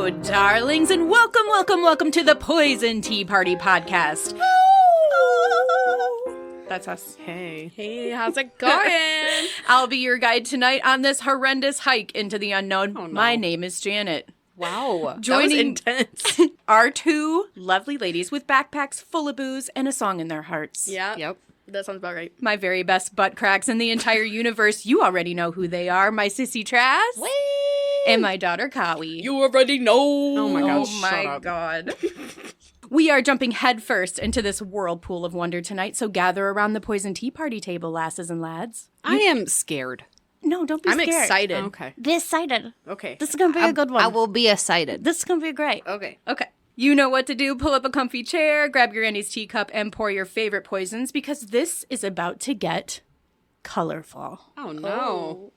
Hello, darlings, and welcome to the Poison Tea Party podcast. That's us. Hey, how's it going? I'll be your guide tonight on this horrendous hike into the unknown. Oh, no. My name is Janet. Wow, Joining that was intense. our two lovely ladies with backpacks full of booze and a song in their hearts. Yeah, yep, that sounds about right. My very best butt cracks in the entire universe. You already know who they are. My sissy Trask. Whee! And my daughter Kawi. You already know. Oh my gosh, Oh my god. We are jumping headfirst into this whirlpool of wonder tonight, so gather around the Poison Tea Party table, lasses and lads. I am scared. No, don't be I'm scared. excited. Okay. Be excited. Okay. This is going to be a good one. I will be excited. This is going to be great. Okay. Okay. You know what to do. Pull up a comfy chair, grab your Annie's teacup, and pour your favorite poisons, because this is about to get colorful. Oh no.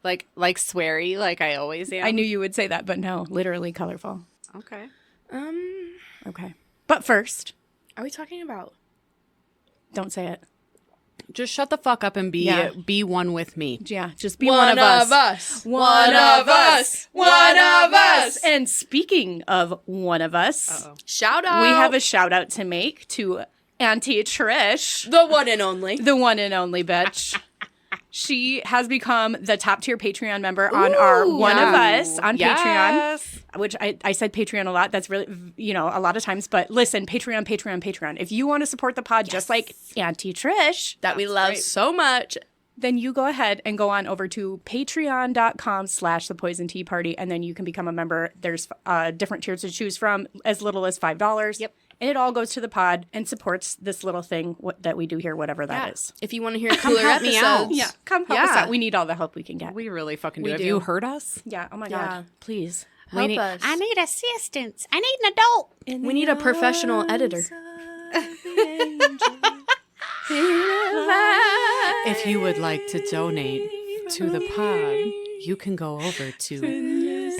Like sweary, like I always am. I knew you would say that, but no, literally colorful. Okay. Okay. But first, Are we talking about? don't say it. Just shut the fuck up and be one with me. Yeah, just be one of us. One of us. One of us. And speaking of one of us, Shout out. we have a shout out to make to Auntie Trish, the one and only. the one and only bitch. She has become the top tier Patreon member on our One of Us on Patreon, which I said Patreon a lot. That's really, a lot of times. But listen, Patreon. If you want to support the pod just like Auntie Trish, that we love so much. then you go ahead and go on over to patreon.com/the Poison Tea Party, and then you can become a member. There's different tiers to choose from, as little as $5. Yep. And it all goes to the pod and supports this little thing that we do here, whatever that is. If you want to hear cooler help me out. episodes. Yeah, come help us out. We need all the help we can get. We really fucking do. We Have do. you heard us? Yeah, oh my Yeah. God. Please. Help us. I need assistance. I need an adult. We need a professional editor. If you would like to donate to the pod, you can go over to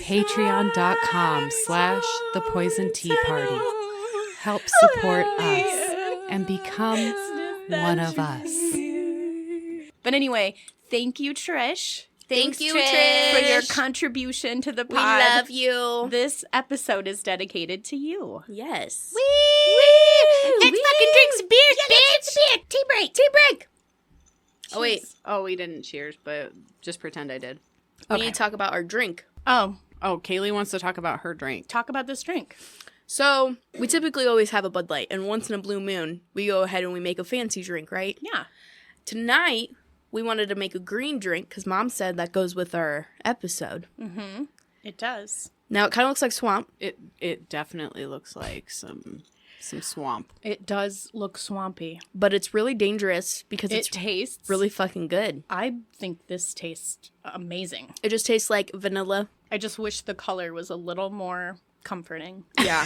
patreon.com/the Poison Tea Party. Help support us and become one of us. But anyway, thank you, Trish. Thank you, For Trish. your contribution to the We pod. love you. This episode is dedicated to you. Yes. Let's fucking drink some beers, bitch. Tea break. Oh, wait. Oh, we didn't cheers, but just pretend I did. We need to talk about our drink. Oh, Oh, Kaylee wants to talk about her drink. talk about this drink. So, we typically always have a Bud Light, and once in a blue moon, we go ahead and we make a fancy drink, right? Yeah. Tonight, we wanted to make a green drink because Mom said that goes with our episode. Mm-hmm. It does. Now, it kind of looks like swamp. It definitely looks like some swamp. It does look swampy. But it's really dangerous because It it's tastes really fucking good. I think this tastes amazing. It just tastes like vanilla. I just wish the color was a little more comforting. Yeah.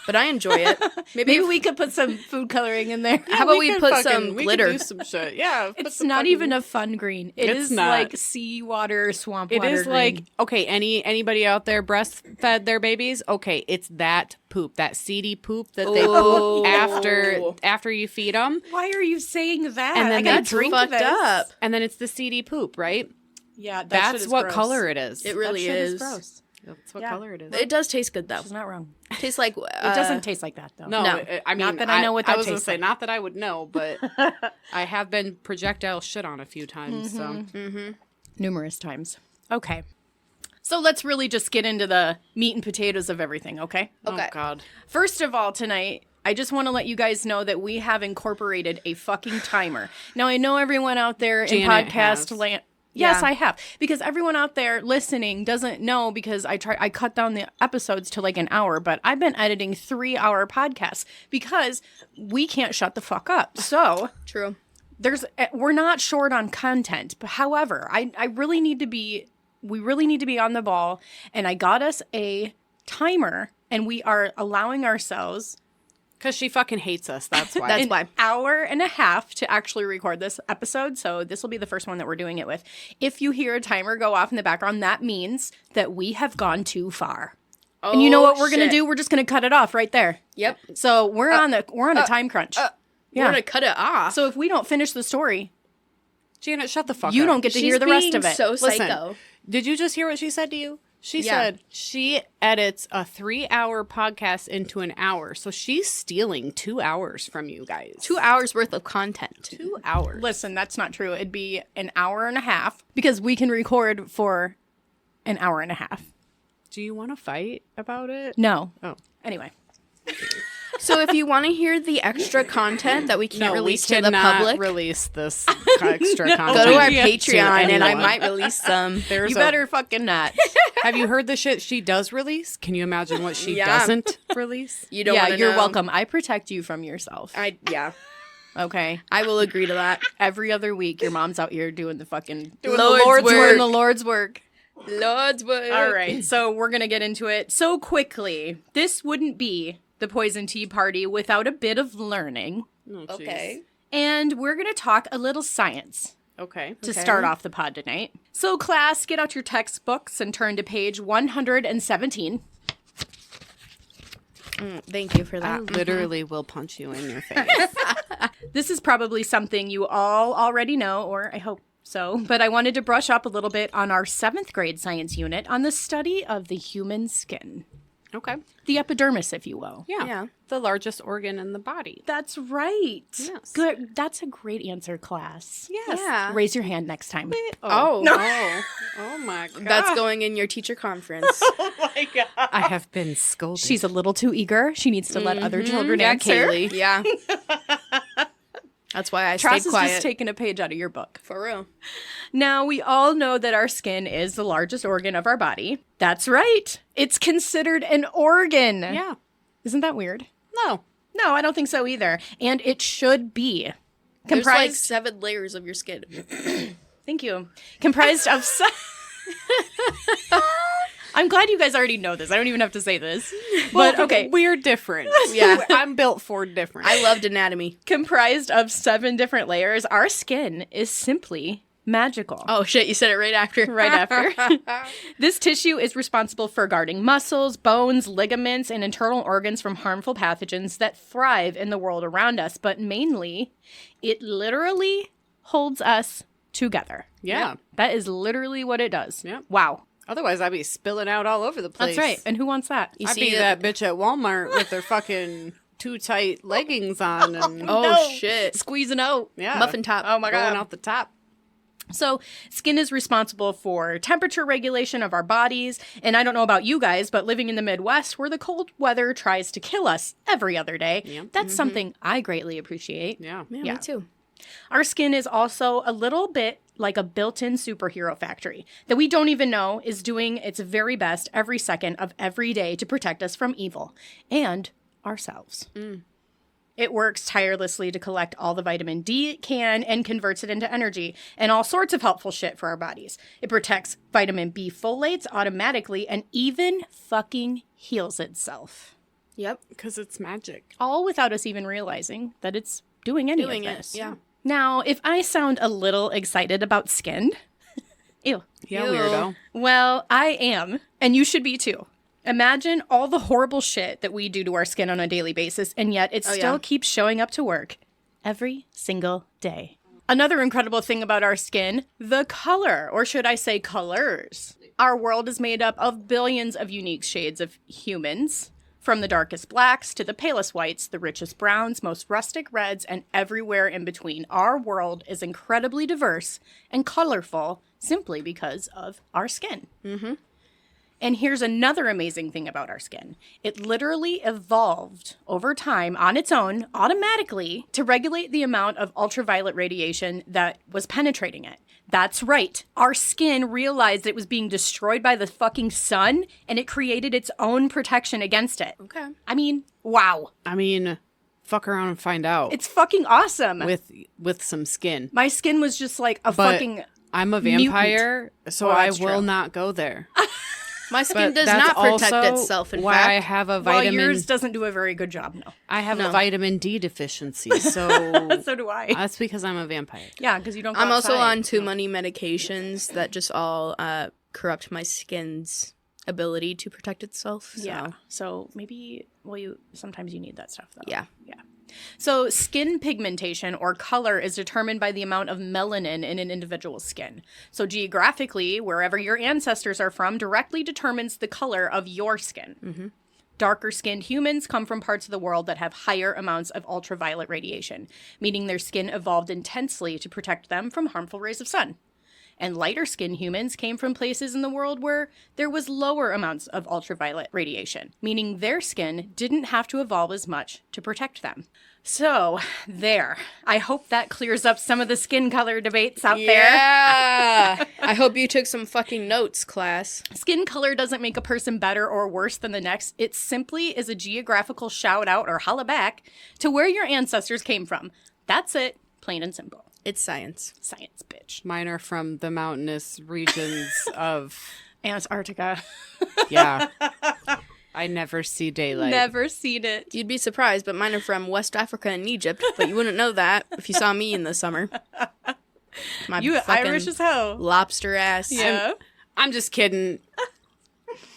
But I enjoy it. Maybe we could put some food coloring in there. How about we put some glitter? We could do some shit. Yeah. put It's some not fucking- even a fun green. It It's is not. like seawater, swamp It water is green. like, okay, anybody out there breastfed their babies? Okay, it's that poop, that seedy poop that they Oh. poop after you feed them. Why are you saying that? And then I gotta That's drink fucked this. up. And then it's the seedy poop, right? Yeah, that shit That's is what gross. color it is. It really that shit is. gross. That's what Yeah. color it is. It does taste good, though. She's not wrong. Tastes like... It doesn't taste like that though. No, No. I mean, Not that I know what that I was gonna tastes say, like. not that I would know, but I have been projectile shit on a few times. So Numerous times. Okay. So let's really just get into the meat and potatoes of everything, okay? Okay. Oh God. First of all, tonight, I just want to let you guys know that we have incorporated a fucking timer. Now, I know everyone out there in Janet podcast has. land. Yes, Yeah. I have. Because everyone out there listening doesn't know, because I cut down the episodes to like an hour, but I've been editing 3-hour podcasts because we can't shut the fuck up. So True. we're not short on content. But however, we really need to be on the ball, and I got us a timer, and we are allowing ourselves Because she fucking hates us. That's why. That's an why. hour and a half to actually record this episode. So this will be the first one that we're doing it with. If you hear a timer go off in the background, that means that we have gone too far. And you know what we're going to do? We're just going to cut it off right there. Yep. So we're on a time crunch. We're going to cut it off. So if we don't finish the story, Janet, shut the fuck up. you don't get to hear the rest of it. So Listen, psycho. Did you just hear what she said to you? She said she edits a 3-hour podcast into an hour. So she's stealing 2 hours from you guys. 2 hours worth of content. 2 hours. Listen, that's not true. It'd be an hour and a half because we can record for an hour and a half. Do you want to fight about it? No. Oh. Anyway. So if you want to hear the extra content that we can't release to the cannot public, release this extra content. go to our Yeah. Patreon and I anyone. might release some. There's You better fucking not. Have you heard the shit she does release? Can you imagine what she Yeah. doesn't release? You don't Yeah, want to you're know. welcome. I protect you from yourself. Yeah, Okay. I will agree to that. Every other week, your mom's out here doing the fucking Lord's work. doing the Lord's work. Lord's work. All right, so we're gonna get into it so quickly. This wouldn't be the Poison Tea Party without a bit of learning, Oh, jeez. Okay. and we're gonna talk a little science Okay. to start off the pod tonight. So, class, get out your textbooks and turn to page 117. Thank you for I that. literally will punch you in your face. This is probably something you all already know, or I hope so, but I wanted to brush up a little bit on our 7th grade science unit on the study of the human skin. Okay. The epidermis, if you will. Yeah. The largest organ in the body. That's right. Yes. Good. That's a great answer, class. Yes. Yeah. Raise your hand next time. Oh. Oh my god. That's going in your teacher conference. I have been scolded. She's a little too eager. She needs to let other children Yeah, answer. Kaylee. Yeah. That's why I Trass stayed is quiet. just taking a page out of your book. For real. Now, we all know that our skin is the largest organ of our body. That's right. It's considered an organ. Yeah. Isn't that weird? No. No, I don't think so either. And it should be. There's like Comprised. 7 layers of your skin. Thank you. Comprised of. I'm glad you guys already know this. I don't even have to say this. But okay. We're different. Yeah. I'm built for different. I loved anatomy. Comprised of 7 different layers, our skin is simply magical. Oh shit, you said it right after. Right after. This tissue is responsible for guarding muscles, bones, ligaments, and internal organs from harmful pathogens that thrive in the world around us. But mainly, it literally holds us together. Yeah. That is literally what it does. Yeah. Wow. Otherwise, I'd be spilling out all over the place. That's right. And who wants that? You I'd see be that bitch at Walmart with their fucking too tight leggings on and Oh shit. Squeezing out. yeah, Muffin top. Oh my going God. out the top. So, skin is responsible for temperature regulation of our bodies. And I don't know about you guys, but living in the Midwest where the cold weather tries to kill us every other day, that's something I greatly appreciate. Yeah. Yeah, Yeah. me too. Our skin is also a little bit like a built-in superhero factory that we don't even know is doing its very best every second of every day to protect us from evil and ourselves. It works tirelessly to collect all the vitamin D it can and converts it into energy and all sorts of helpful shit for our bodies. It protects vitamin B folates automatically and even fucking heals itself. Yep. Because it's magic. All without us even realizing that it's doing any Doing of it. this. Yeah. Now, if I sound a little excited about skin, ew. Yeah, Ew. weirdo. Well, I am, and you should be too. Imagine all the horrible shit that we do to our skin on a daily basis, and yet it still yeah. keeps showing up to work every single day. Another incredible thing about our skin, the color, or should I say colors. Our world is made up of billions of unique shades of humans, from the darkest blacks to the palest whites, the richest browns, most rustic reds, and everywhere in between. Our world is incredibly diverse and colorful simply because of our skin. And here's another amazing thing about our skin. It literally evolved over time on its own, automatically, to regulate the amount of ultraviolet radiation that was penetrating it. That's right. Our skin realized it was being destroyed by the fucking sun, and it created its own protection against it. Okay. I mean, wow. I mean, fuck around and find out. It's fucking awesome. with some skin. My skin was just like a But fucking... I'm a vampire, so Well, I that's will true. not go there. My skin But does that's not protect also itself, in why I fact. have a Well, vitamin. yours doesn't do a very good job, no. I have No. a vitamin D deficiency, so So do I. that's because I'm a vampire. Yeah, because you don't go I'm also outside. on too many medications that just all corrupt my skin's ability to protect itself. So. Yeah. So maybe, well, sometimes you need that stuff, though. Yeah. Yeah. So skin pigmentation or color is determined by the amount of melanin in an individual's skin. So geographically, wherever your ancestors are from directly determines the color of your skin. Mm-hmm. Darker-skinned humans come from parts of the world that have higher amounts of ultraviolet radiation, meaning their skin evolved intensely to protect them from harmful rays of sun. And lighter-skinned humans came from places in the world where there was lower amounts of ultraviolet radiation, meaning their skin didn't have to evolve as much to protect them. So, there. I hope that clears up some of the skin color debates out there. Yeah. I hope you took some fucking notes, class. Skin color doesn't make a person better or worse than the next. It simply is a geographical shout out or holla back to where your ancestors came from. That's it. Plain and simple. It's science. Science, bitch. Mine are from the mountainous regions of... Antarctica. Yeah. I never see daylight. Never seen it. You'd be surprised, but mine are from West Africa and Egypt, but you wouldn't know that if you saw me in the summer. My You fucking Irish as hell. lobster ass. Yeah. I'm just kidding.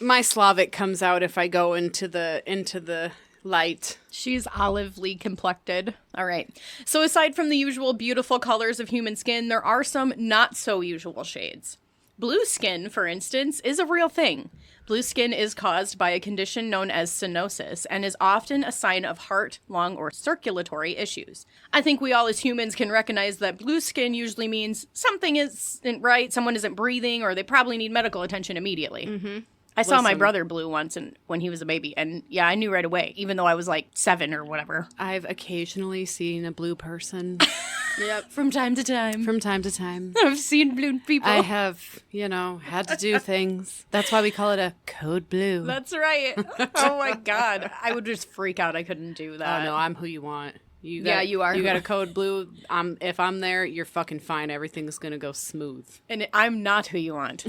My Slavic comes out if I go into the light. She's olively complected. All right. So aside from the usual beautiful colors of human skin, there are some not so usual shades. Blue skin, for instance, is a real thing. Blue skin is caused by a condition known as cyanosis and is often a sign of heart, lung, or circulatory issues. I think we all as humans can recognize that blue skin usually means something isn't right, someone isn't breathing, or they probably need medical attention immediately. Mm-hmm. I saw my brother blue once when he was a baby, and yeah, I knew right away, even though I was like 7 or whatever. I've occasionally seen a blue person. Yep. From time to time. From time to time. I've seen blue people. I have, had to do things. That's why we call it a code blue. That's right. Oh my God. I would just freak out. I couldn't do that. Oh, no, I'm who you want. Yeah, you are. You got a code blue. If I'm there, you're fucking fine. Everything's going to go smooth. And I'm not who you want.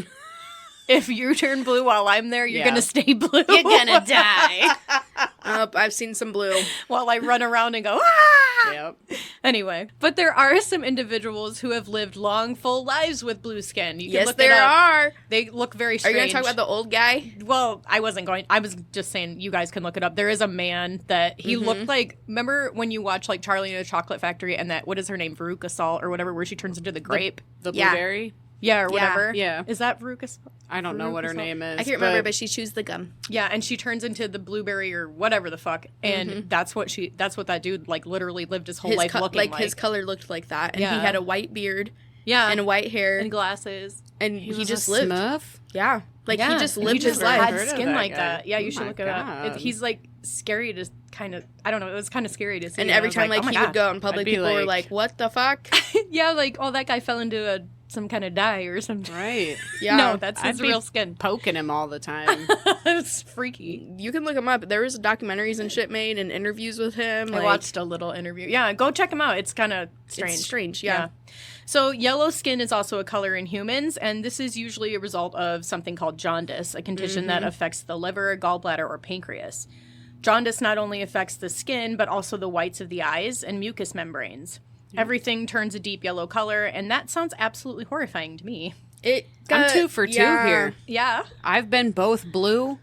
If you turn blue while I'm there, you're Yeah. going to stay blue. You're going to die. I've seen some blue. While I run around and go, ah! Yep. Anyway, but there are some individuals who have lived long, full lives with blue skin. You can Yes, look there it up. are. They look very Are strange. you going to talk about the old guy? Well, I wasn't going. I was just saying you guys can look it up. There is a man that he looked like. Remember when you watch like Charlie and the Chocolate Factory and that, what is her name? Veruca Salt or whatever, where she turns into the grape? The Yeah. blueberry? Yeah, or whatever. Yeah. Is that Veruca Salt? I don't know what her Veruca name is. I can't remember, but she chews the gum. Yeah, and she turns into the blueberry or whatever the fuck, and that's what that dude like literally lived his whole life looking like. His color looked like that, and Yeah. he had a white beard Yeah, and white hair, and glasses. and He he was just a lived. Smurf? Yeah, like Yeah, he just and lived he his just life. had Heard of skin that like guy. that. Yeah, you Oh should my look it up. God. He's like scary to kind of. I don't know. It was kind of scary to see. And I every was time like, like oh my he God. would go out in public, I'd be people were like- like, "What the fuck?" Yeah, like oh that guy fell into some kind of dye or something. Right. Yeah, No, that's I'd his be real skin. poking him all the time. It's freaky. you can look him up. There was documentaries and shit made and interviews with him. I like, watched a little interview. Yeah, go check him out. It's kind of strange. It's strange, yeah. So yellow skin is also a color in humans, and this is usually a result of something called jaundice, a condition that affects the liver, gallbladder, or pancreas. Jaundice not only affects the skin, but also the whites of the eyes and mucous membranes. Everything turns a deep yellow color, and that sounds absolutely horrifying to me. I'm 2 for 2 here. Yeah. I've been both blue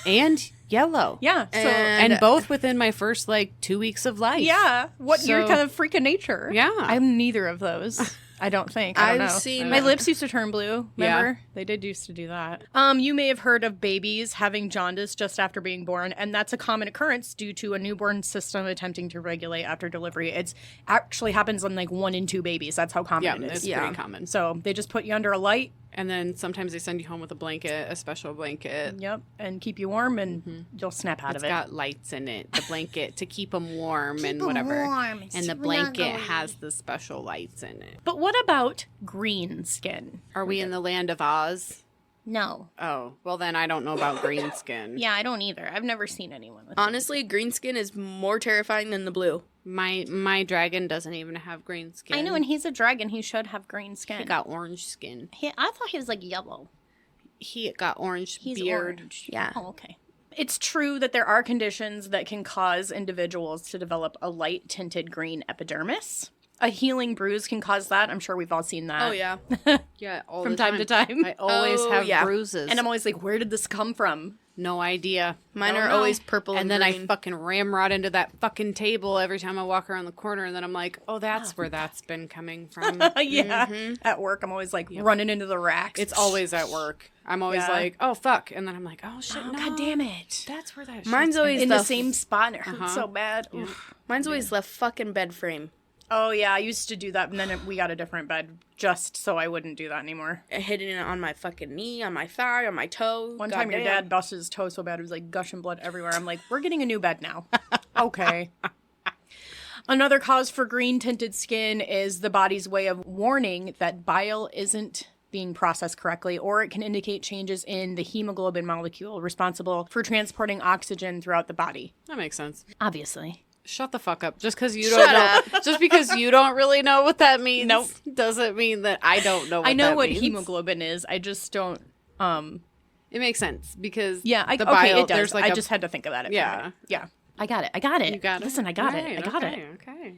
and yellow. Yeah. So, And both within my first, 2 weeks of life. yeah. What you're So- kind of freak of nature. Yeah. I'm neither of those. I don't think. I don't I've know. seen- My lips used to turn blue. Remember? Yeah. They did used to do that. You may have heard of babies having jaundice just after being born, and that's a common occurrence due to a newborn system attempting to regulate after delivery. It's actually happens on 1 in 2 babies. That's how common Yeah, it it's is. pretty common. So they just put you under a light. And then sometimes they send you home with a blanket, a special blanket. Yep, and keep you warm, and you'll snap out It's of it. got lights in it, the blanket to keep them warm and 'em whatever. warm and And the blanket snuggly. has the special lights in it. But what about green skin? Are we in the land of Oz? No. Oh, well then I don't know about green skin. Yeah, I don't either. I've never seen anyone with Honestly, green skin is more terrifying than the blue. My dragon doesn't even have green skin. I know, and he's a dragon. He should have green skin. he got orange skin. I thought he was like yellow. He got orange He's beard. orange. Yeah. Oh, okay. It's true that there are conditions that can cause individuals to develop a light tinted green epidermis. A healing bruise can cause that. I'm sure we've all seen that. Oh yeah. Yeah, all From the time to time. I always Oh, have yeah. bruises. And I'm always like, where did this come from? No idea. Mine Don't are know. always purple and And then green. I fucking ramrod into that fucking table every time I walk around the corner. And then I'm like, oh, that's where that's been coming from. Yeah. At work, I'm always like running into the racks. It's always at work. I'm always Yeah. like, oh, fuck. And then I'm like, oh, shit, no. God damn it. That's where that Mine's shit's always In the same spot, and it hurts Uh-huh. so bad. Oof. Mine's always the fucking bed frame. Oh, yeah, I used to do that, and then we got a different bed just so I wouldn't do that anymore. Hitting it on my fucking knee, on my thigh, on my toe. One time your Goddamn. dad busted his toe so bad it was like gushing blood everywhere. I'm like, we're getting a new bed now. Okay. Another cause for green tinted skin is the body's way of warning that bile isn't being processed correctly, or it can indicate changes in the hemoglobin molecule responsible for transporting oxygen throughout the body. That makes sense. Obviously. Shut the fuck up. Just because you don't know. Just because you don't really know what that means Nope. doesn't mean that I don't know what I know that what means. hemoglobin is. I just don't. It makes sense because Yeah, the okay, bile, it does. there's like I a- just had to think of that. At Yeah. first. Yeah. I got it. You got it? Listen, I got Right, it. I got okay, it. Okay.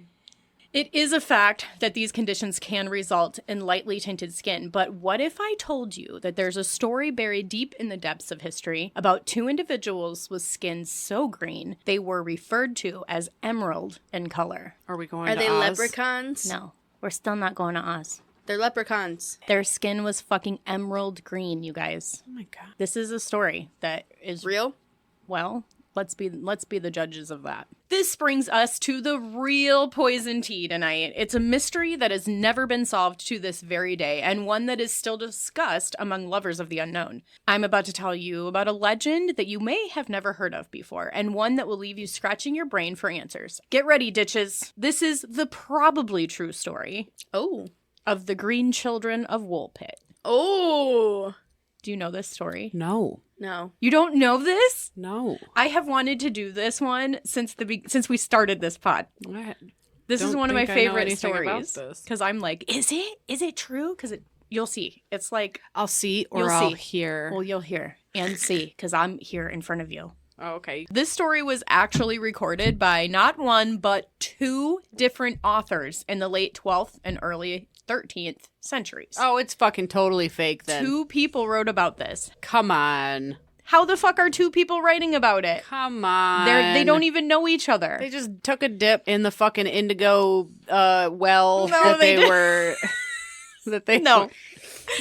It is a fact that these conditions can result in lightly tinted skin, but what if I told you that there's a story buried deep in the depths of history about two individuals with skin so green they were referred to as emerald in color? Are we going Are to they Oz? leprechauns? No, we're still not going to Oz. They're leprechauns. Their skin was fucking emerald green, you guys. Oh my God. This is a story that is Real? Well, let's be the judges of that. This brings us to the real poison tea tonight. It's a mystery that has never been solved to this very day, and one that is still discussed among lovers of the unknown. I'm about to tell you about a legend that you may have never heard of before, and one that will leave you scratching your brain for answers. Get ready, ditches. This is the probably true story Oh. of the Green Children of Woolpit. Oh. Do you know this story? No. No. You don't know this? No. I have wanted to do this one since we started this pod. What? This is Don't one of my think I know favorite anything about stories this. because I'm like, is it true? Because you'll see. It's like, I'll see or You'll I'll see. hear. well, you'll hear and see because I'm here in front of you. Oh, okay. This story was actually recorded by not one but two different authors in the late 12th and early 13th centuries. Oh, it's fucking totally fake then. Two people wrote about this. Come on. How the fuck are two people writing about it? Come on. They don't even know each other. They just took a dip in the fucking indigo well No, that they they were. that they No.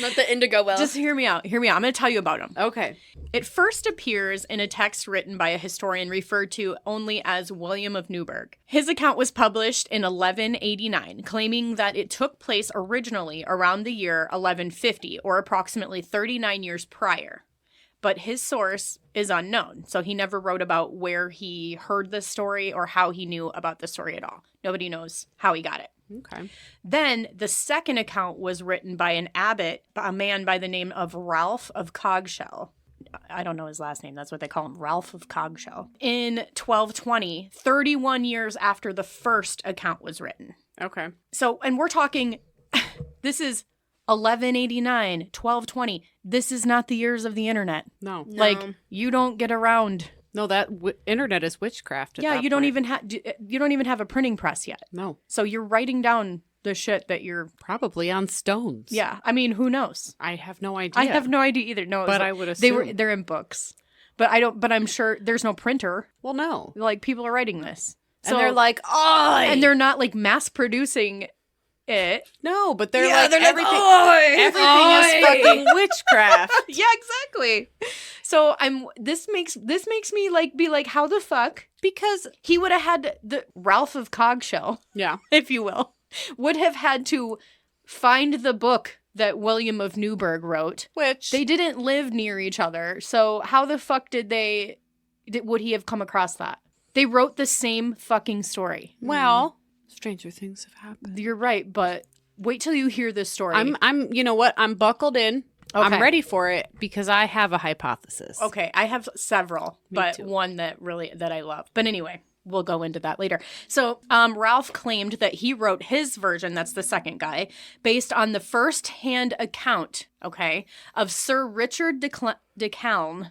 Not the indigo well. Just hear me out. Hear me out. I'm going to tell you about them. Okay. It first appears in a text written by a historian referred to only as William of Newburgh. His account was published in 1189, claiming that it took place originally around the year 1150, or approximately 39 years prior. But his source is unknown, so he never wrote about where he heard this story or how he knew about the story at all. Nobody knows how he got it. Okay. Then the second account was written by an abbot, a man by the name of Ralph of Cogshell. I don't know his last name. That's what they call him, Ralph of Cogshell. In 1220, 31 years after the first account was written. Okay. So, and we're talking, this is 1189, 1220. This is not the years of the internet. No. No. Like, you don't get around. No, that internet is witchcraft. At Yeah, that you don't point. even have a printing press yet. No. So you're writing down the shit that you're. Probably on stones. Yeah, I mean, who knows? I have no idea. I have no idea either. No, it was But like- I would they're assume. in books, but I don't. But I'm sure there's no printer. Well, no. Like people are writing this, And they're like, oh, and they're not like mass producing it. no, but they're Yeah, like, they're like, everything, "Oi, everything oi." is fucking witchcraft. Yeah, exactly. So This makes me like be like, how the fuck? Because he would have had the Ralph of Cogshell, Yeah. if you will, would have had to find the book that William of Newburgh wrote. Which They didn't live near each other, so how the fuck would he have come across that? They wrote the same fucking story. well, stranger things have happened. You're right, but wait till you hear this story. I'm you know what? I'm buckled in. Okay. I'm ready for it because I have a hypothesis. Okay, I have several, but too. one that I love. But anyway, we'll go into that later. So, Ralph claimed that he wrote his version, that's the second guy, based on the first-hand account, okay, of Sir Richard de Calne.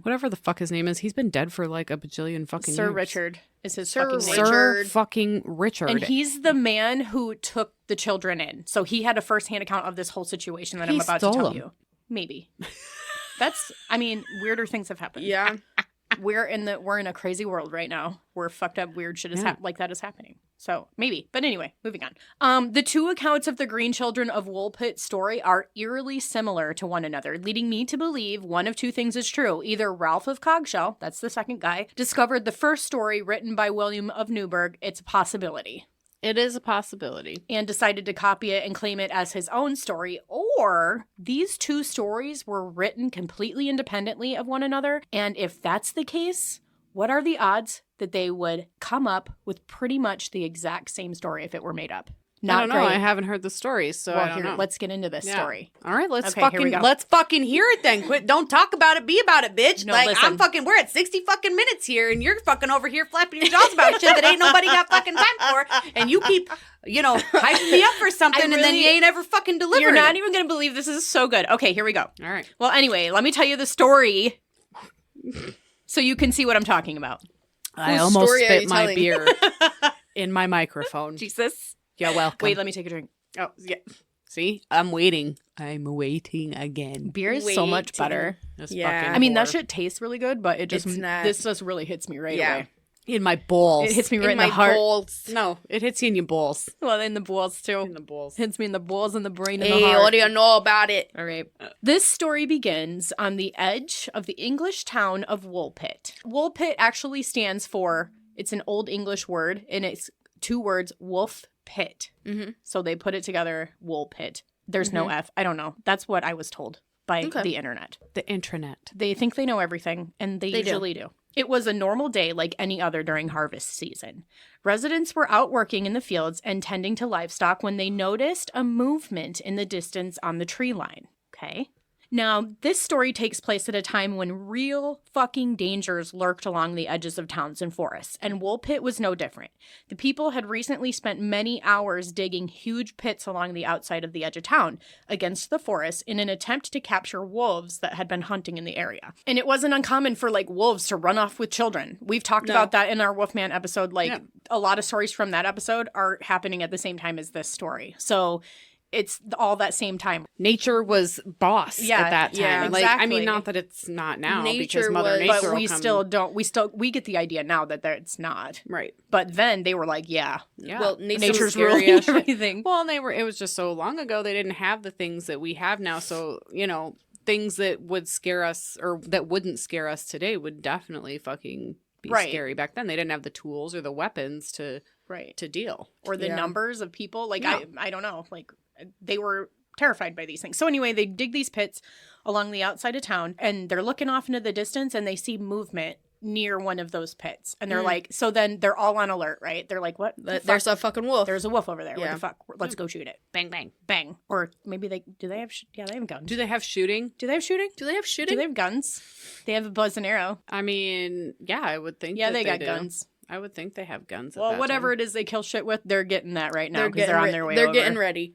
Whatever the fuck his name is, he's been dead for like a bajillion fucking Sir years. Richard is his Sir fucking name. Richard. Sir fucking Richard. And he's the man who took the children in. So he had a first-hand account of this whole situation that He I'm about to stole tell them. you. Maybe. Weirder things have happened. Yeah. We're in a crazy world right now where fucked up weird shit is like that is happening. So maybe. But anyway, moving on. The two accounts of the Green Children of Woolpit story are eerily similar to one another, leading me to believe one of two things is true. Either Ralph of Cogshell, that's the second guy, discovered the first story written by William of Newburgh. It's a possibility. It is a possibility. And decided to copy it and claim it as his own story. Or these two stories were written completely independently of one another. And if that's the case, what are the odds that they would come up with pretty much the exact same story if it were made up? I don't know. I haven't heard the stories, so I don't know. Let's get into this story. All right, let's Okay, here we go. fucking hear it then. Quit. Don't talk about it. Be about it, bitch. No, listen. We're at 60 fucking minutes here, and you're fucking over here flapping your jaws about shit that ain't nobody got fucking time for, and you keep, hyping me up for something, and then you ain't ever fucking delivered. You're not even going to believe this is so good. Okay, here we go. All right. Well, anyway, let me tell you the story so you can see what I'm talking about. I Whose almost story are spit you my telling? beer in my microphone. Jesus. You're welcome. Wait, let me take a drink. Oh, yeah. See? I'm waiting. I'm waiting again. Beer is so much better. This Yeah. fucking I mean, that whore. shit tastes really good, but It's not. this just really hits me right away. In my balls. It hits me right in my the heart. balls. No, it hits you in your balls. Well, in the balls, too. In the balls. Hits me in the balls and the brain and Hey, the heart. what do you know about it? All right. This story begins on the edge of the English town of Woolpit. Woolpit actually stands for, it's an Old English word, and it's two words, wolf pit. Mm-hmm. So they put it together, Woolpit. There's no F. I don't know. That's what I was told by the internet. The intranet. They think they know everything, and they usually do. It was a normal day like any other during harvest season. Residents were out working in the fields and tending to livestock when they noticed a movement in the distance on the tree line. Okay? Now, this story takes place at a time when real fucking dangers lurked along the edges of towns and forests, and Woolpit was no different. The people had recently spent many hours digging huge pits along the outside of the edge of town against the forest in an attempt to capture wolves that had been hunting in the area. And it wasn't uncommon for, wolves to run off with children. We've talked about that in our Wolfman episode. A lot of stories from that episode are happening at the same time as this story. So it's all that same time. Nature was boss at that time. Yeah, I exactly. mean, not that it's not now, Nature because Mother was- Nature But will we come- still don't. We get the idea now that it's not. Right. But then they were like, yeah, Yeah. Well, nature's scary ruling as shit. everything. Well, and it was just so long ago, they didn't have the things that we have now. So, things that would scare us or that wouldn't scare us today would definitely fucking be Right. scary back then. They didn't have the tools or the weapons to deal. Or the Yeah. numbers of people. Yeah. I don't know. They were terrified by these things. So anyway, they dig these pits along the outside of town, and they're looking off into the distance, and they see movement near one of those pits. And they're like, so then they're all on alert, right? They're like, what? the There's fuck? a fucking wolf. There's a wolf over there. What Yeah. the fuck? Let's go shoot it. Bang, bang, bang. Or maybe they have they have guns. Do they have shooting? Do they have shooting? Do they have Do shooting? they have guns? They have a bow and arrow. I mean, yeah, I would think. Yeah, that they got do. guns. I would think they have guns. Well, at whatever that it is they kill shit with, they're getting that right now because getting they're on re- their way They're over. getting ready.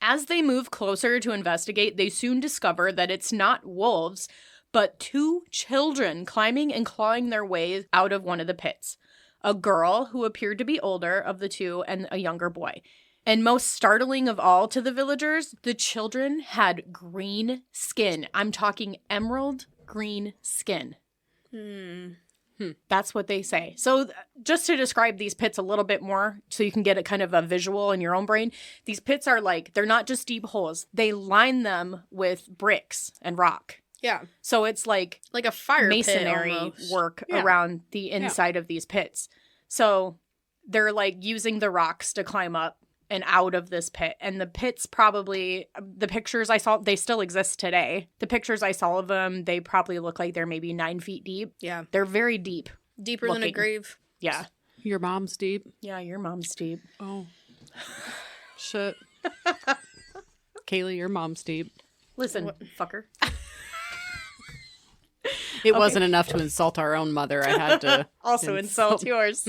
As they move closer to investigate, they soon discover that it's not wolves, but two children climbing and clawing their way out of one of the pits. A girl who appeared to be older of the two and a younger boy. And most startling of all to the villagers, the children had green skin. I'm talking emerald green skin. That's what they say. So just to describe these pits a little bit more so you can get a kind of a visual in your own brain, these pits are they're not just deep holes. They line them with bricks and rock. Yeah. So it's like Like a fire masonry pit almost. work Yeah. around the inside of these pits. So they're using the rocks to climb up and out of this pit. And the pits probably, the pictures I saw, they still exist today. The pictures I saw of them, they probably look like they're maybe 9 feet deep. Yeah. They're very deep. Deeper than a looking. grave. Yeah. Your mom's deep. Yeah, your mom's deep. Oh, shit. Kaylee, your mom's deep. Listen, fucker. It wasn't enough to insult our own mother. I had to Also insult yours.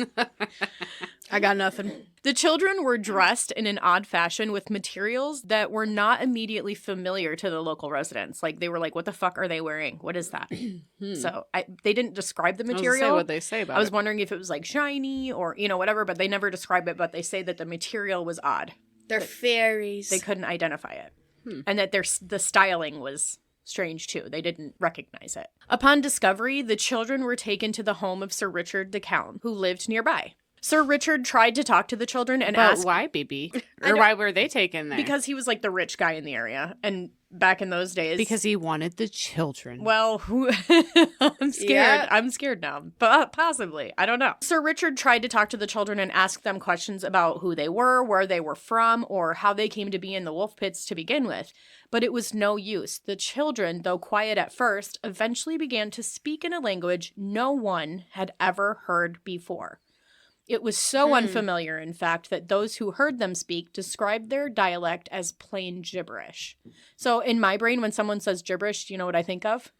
I got nothing. The children were dressed in an odd fashion with materials that were not immediately familiar to the local residents. They were like, what the fuck are they wearing? What is that? So they didn't describe the I was gonna material. say what they say about I was it. wondering if it was shiny or, whatever, but they never describe it. But they say that the material was odd. They're fairies. They couldn't identify it. and that the styling was strange too. They didn't recognize it. Upon discovery, the children were taken to the home of Sir Richard the Count, who lived nearby. Sir Richard tried to talk to the children and But ask why, BB? Or why were they taken there? because he was like the rich guy in the area, and back in those days, Because he wanted the children. well, I'm scared. Yeah. I'm scared now, but possibly. I don't know. Sir Richard tried to talk to the children and ask them questions about who they were, where they were from, or how they came to be in the wolf pits to begin with. But it was no use. The children, though quiet at first, eventually began to speak in a language no one had ever heard before. It was so unfamiliar, in fact, that those who heard them speak described their dialect as plain gibberish. So in my brain, when someone says gibberish, do you know what I think of?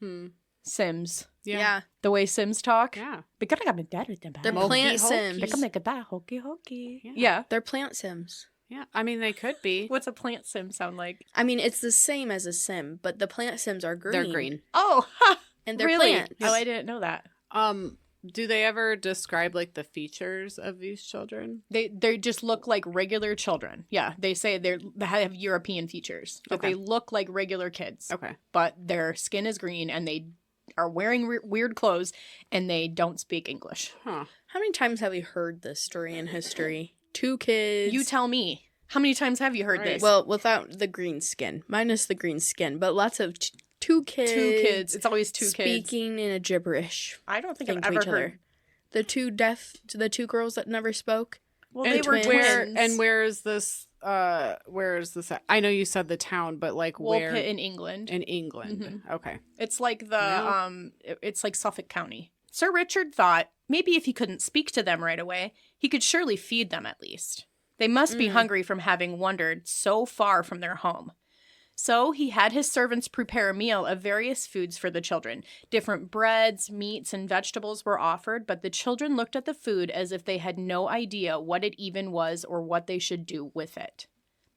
Sims. Yeah. The way Sims talk. Yeah. They're Mokey plant hokey. sims. Yeah. They're plant sims. Yeah. I mean, they could be. What's a plant sim sound like? I mean, it's the same as a sim, but the plant sims are green. They're green. Oh, ha! And they're Really? plants. Oh, I didn't know that. Do they ever describe like the features of these children? They just look like regular children. Yeah, they say they have European features, but Okay. they look like regular kids. Okay. But their skin is green and they are wearing weird clothes and they don't speak English. Huh. How many times have we heard this story in history? 2 kids. You tell me. How many times have you heard Right. this? Well, without the green skin. Minus the green skin, but lots of 2 kids. 2 kids. It's always 2 kids. Speaking in a gibberish I don't think thing I've to ever each heard. other. The 2 girls that never spoke. Well, And they were twins. twins. Where is this? Where is this? I know you said the town, but like where Woolpit in England. in England? Okay. It's like the Yeah. it's like Suffolk County. Sir Richard thought maybe if he couldn't speak to them right away, he could surely feed them at least. They must be hungry from having wandered so far from their home. So he had his servants prepare a meal of various foods for the children. Different breads, meats, and vegetables were offered, but the children looked at the food as if they had no idea what it even was or what they should do with it.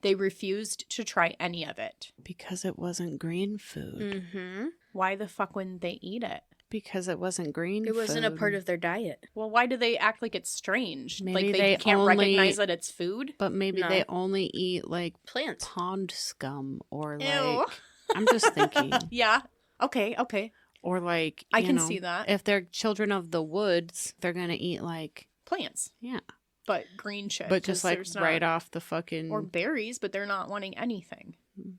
They refused to try any of it. Because it wasn't green food. Mm-hmm. Why the fuck wouldn't they eat it? Because it wasn't green. It wasn't a food. part of their diet. Well, why do they act like it's strange? Maybe like they they can't only- recognize that it's food? But maybe No. they only eat like Plants. pond scum or Ew. like. I'm just thinking. Yeah. Okay. Or like I you can know, see that. if they're children of the woods, they're gonna eat like Plants, yeah, but green shit. but 'cause just like there's right not- off the fucking. Or berries, but they're not wanting anything.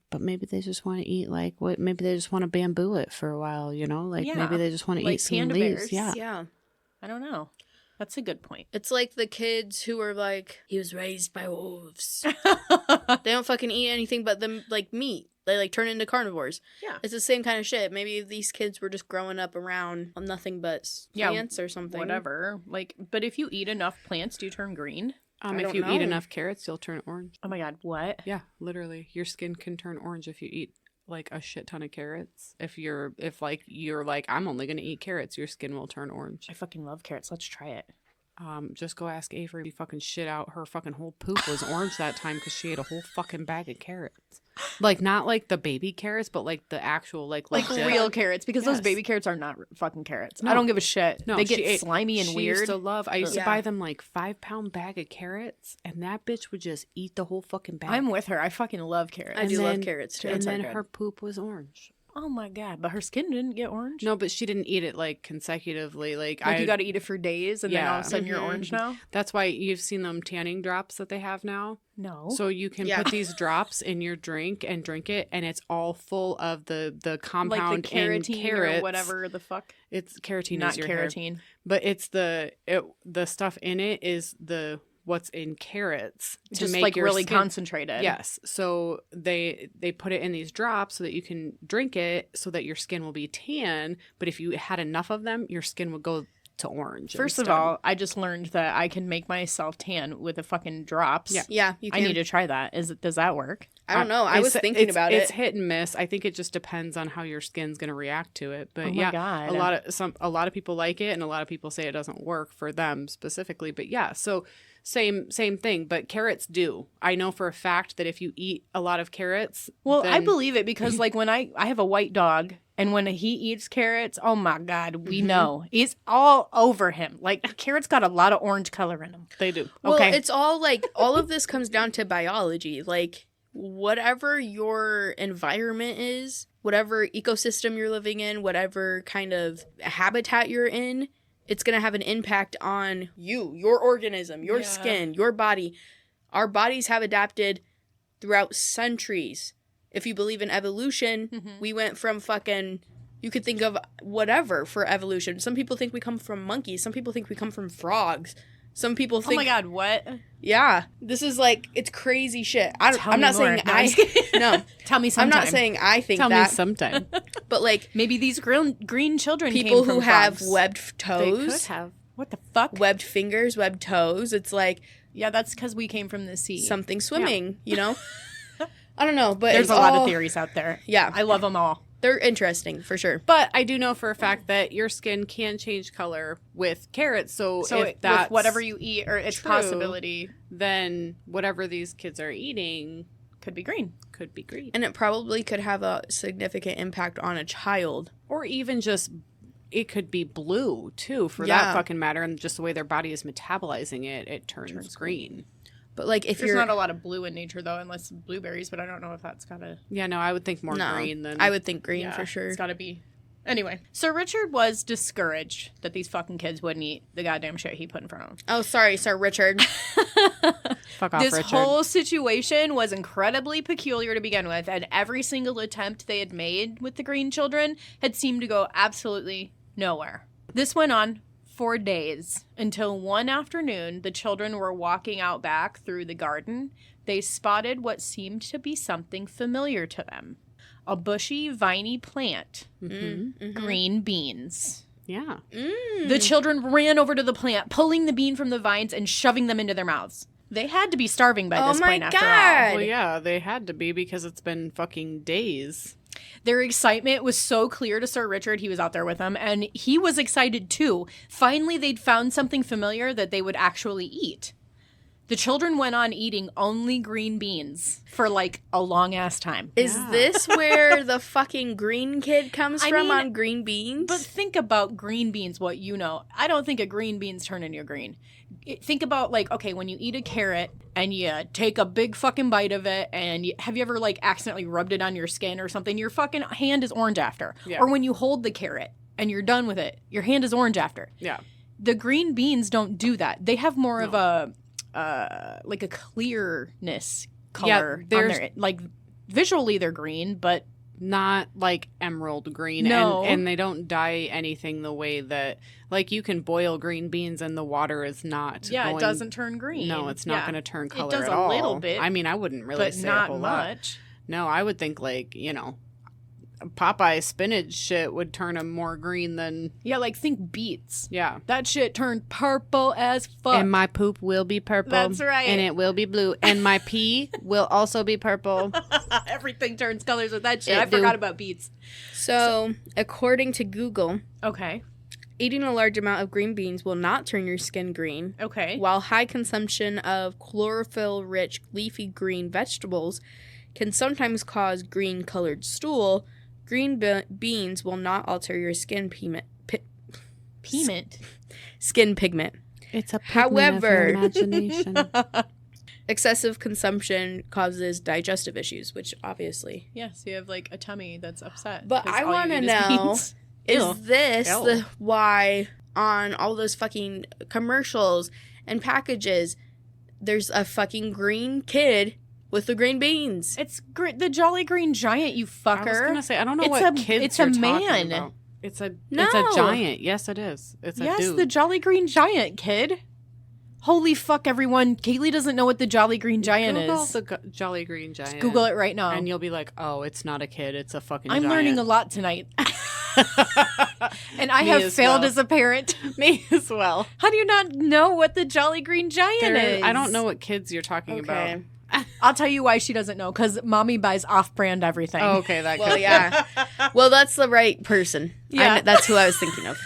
But maybe they just want to eat like what? Maybe they just want to bamboo it for a while. You know, like Yeah, maybe they just want to like eat some panda leaves. bears. Yeah. Yeah. I don't know. That's a good point. It's like the kids who are like, he was raised by wolves. They don't fucking eat anything but them like meat. They like turn into carnivores. Yeah. It's the same kind of shit. Maybe these kids were just growing up around nothing but Yeah, plants or something. Whatever. Like, but if you eat enough plants, do you turn green? I If don't you eat know. enough carrots, you'll turn orange. Oh my god, what? Yeah, literally, your skin can turn orange if you eat like a shit ton of carrots. If you're like I'm only gonna eat carrots, your skin will turn orange. I fucking love carrots. Let's try it. Just go ask Avery. She fucking shit out. Her fucking whole poop was orange that time because she ate a whole fucking bag of carrots. Like not like the baby carrots, but like the actual like Like legit. real carrots, because those Yes. baby carrots are not fucking carrots. No. I don't give a shit. No, they she get ate- slimy and she weird. Used to love. I used to Yeah. buy them like 5-pound bag of carrots, and that bitch would just eat the whole fucking bag. I'm with her. I fucking love carrots. I And do love then- carrots too. and Carrots are then good. her poop was orange. Oh my god, but her skin didn't get orange. No, but she didn't eat it like consecutively. Like Like you got to eat it for days, and then all of a Yeah. sudden you're Mhm. orange now. That's why you've seen them tanning drops that they have now. No. So you can Yeah. put these drops in your drink and drink it, and it's all full of the compound like the carotene in carrots. or whatever the fuck. It's carotene. Not is your hair. carotene. But it's the stuff in it is the what's in carrots to Just make like your really skin- concentrated. Yes. So they put it in these drops so that you can drink it so that your skin will be tan. But if you had enough of them, your skin would go to orange. First of instead. all, I just learned that I can make myself tan with the fucking drops. Yeah. Yeah, you I can. need to try that. Does that work? I don't know. I was thinking about It's it. hit and miss. I think it just depends on how your skin's going to react to it. But Oh my yeah, God. a lot of people like it, and a lot of people say it doesn't work for them specifically. But yeah, so same thing. But carrots do. I know for a fact that if you eat a lot of carrots, Well, I then- believe it because like when I have a white dog and when he eats carrots, oh my god, we know. It's all over him. Like carrots got a lot of orange color in them. they do. Well, Okay. it's all like all of this comes down to biology. Like whatever your environment is, whatever ecosystem you're living in, whatever kind of habitat you're in, it's going to have an impact on you, your organism, your skin, your body. Our bodies have adapted throughout centuries. If you believe in evolution, we went from fucking, you could think of whatever for evolution. Some people think we come from monkeys. Some people think we come from frogs. Some people think... Oh my God, what? Yeah. This is like, it's crazy shit. I'm not saying No. Tell me sometime. I'm not saying I think Tell that. me sometime. But like... Maybe these green children people came from who have frogs. webbed toes. They could have. What the fuck? Webbed fingers, webbed toes. It's like... Yeah, that's because we came from the sea. Something swimming, you know? I don't know, but There's it's a lot all- of theories out there. Yeah. I love them all. They're interesting, for sure. But I do know for a fact that your skin can change color with carrots. So if that's with whatever you eat, or it's true, possibility, then whatever these kids are eating could be green. could be green. And it probably could have a significant impact on a child. Or even just, it could be blue, too, for Yeah. that fucking matter. And just the way their body is metabolizing it, it turns green. But like if There's you're... not a lot of blue in nature, though, unless blueberries, but I don't know if that's got to... Yeah, no, I would think more No, green than... I would think green Yeah, for sure. It's got to be... Anyway, Sir Richard was discouraged that these fucking kids wouldn't eat the goddamn shit he put in front of them. Oh, sorry, Sir Richard. Fuck off, This Richard. whole situation was incredibly peculiar to begin with, and every single attempt they had made with the Green Children had seemed to go absolutely nowhere. This went on for days until one afternoon the children were walking out back through the garden. They spotted what seemed to be something familiar to them. A bushy, viney plant. Green beans. Yeah. The children ran over to the plant, pulling the bean from the vines and shoving them into their mouths. They had to be starving by this point after all. Well, yeah, they had to be because it's been fucking days. Their excitement was so clear to Sir Richard. He was out there with them, and he was excited too. Finally, they'd found something familiar that they would actually eat. The children went on eating only green beans for like a long-ass time. Is this where the fucking green kid comes from on green beans? But think about green beans, what you know. I don't think a green beans turn into green. Think about like, okay, when you eat a carrot and you take a big fucking bite of it and have you ever like accidentally rubbed it on your skin or something? Your fucking hand is orange after. Yeah. Or when you hold the carrot and you're done with it, your hand is orange after. Yeah. The green beans don't do that. They have more of a like a clearness color on their, like visually they're green, but not like emerald green. No. And they don't dye anything the way that, like, you can boil green beans and the water is not it doesn't turn green. No, it's not going to turn color it does at a all. little bit. I mean, I wouldn't really but say not a whole lot. much. No, I would think like, you know, Popeye spinach shit would turn them more green than... Yeah, like think beets. Yeah. That shit turned purple as fuck. And my poop will be purple. That's right. And it will be blue. And my pee will also be purple. Everything turns colors with that shit. It I do. forgot about beets. So, according to Google, Okay. eating a large amount of green beans will not turn your skin green, Okay. while high consumption of chlorophyll-rich leafy green vegetables can sometimes cause green-colored stool. Green beans will not alter your skin pigment. Skin pigment. It's a However- imagination. Excessive consumption causes digestive issues, which obviously. Yes, you have like a tummy that's upset. But 'cause I all you want to eat is know, beans. Ew. is this Ew. why on all those fucking commercials and packages, there's a fucking green kid with the green beans? It's the Jolly Green Giant, you fucker. I was going to say, I don't know It's what a- kids it's you're a talking man. about. It's a No. giant. Yes, it is. It's a Yes, dude. the Jolly Green Giant, kid. Holy fuck, everyone. Kaylee doesn't know what the Jolly Green Giant Google is. the Jolly Green Giant. Google it right now. And you'll be like, oh, it's not a kid. It's a fucking I'm giant. learning a lot tonight. And I Me have as failed well. as a parent. Me as well. How do you not know what the Jolly Green Giant is? I don't know what kids you're talking about. I'll tell you why she doesn't know. Because mommy buys off-brand everything. Oh, okay. That Well, could- yeah. Well, that's the right person. Yeah. That's who I was thinking of.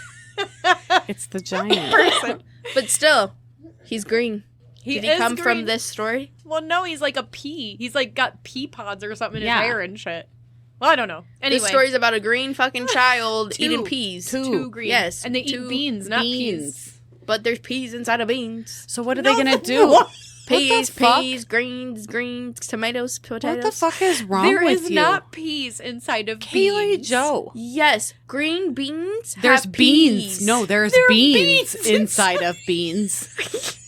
It's the giant. Person. But still, he's green. Did he is come from green. this story? Well, no, he's like a pea. He's like got pea pods or something in Yeah. his hair and shit. Well, I don't know. Anyway, This story's about a green fucking child eating peas. two green. Yes, and they eat two beans, not peas. But there's peas inside of beans. So what are they No, going to do? what? Peas, greens, tomatoes, potatoes. What the fuck is wrong There with is you? not peas inside of Kaylee beans. Joe. Yes, green beans There's have beans. peas. No, there's There are beans beans inside of beans.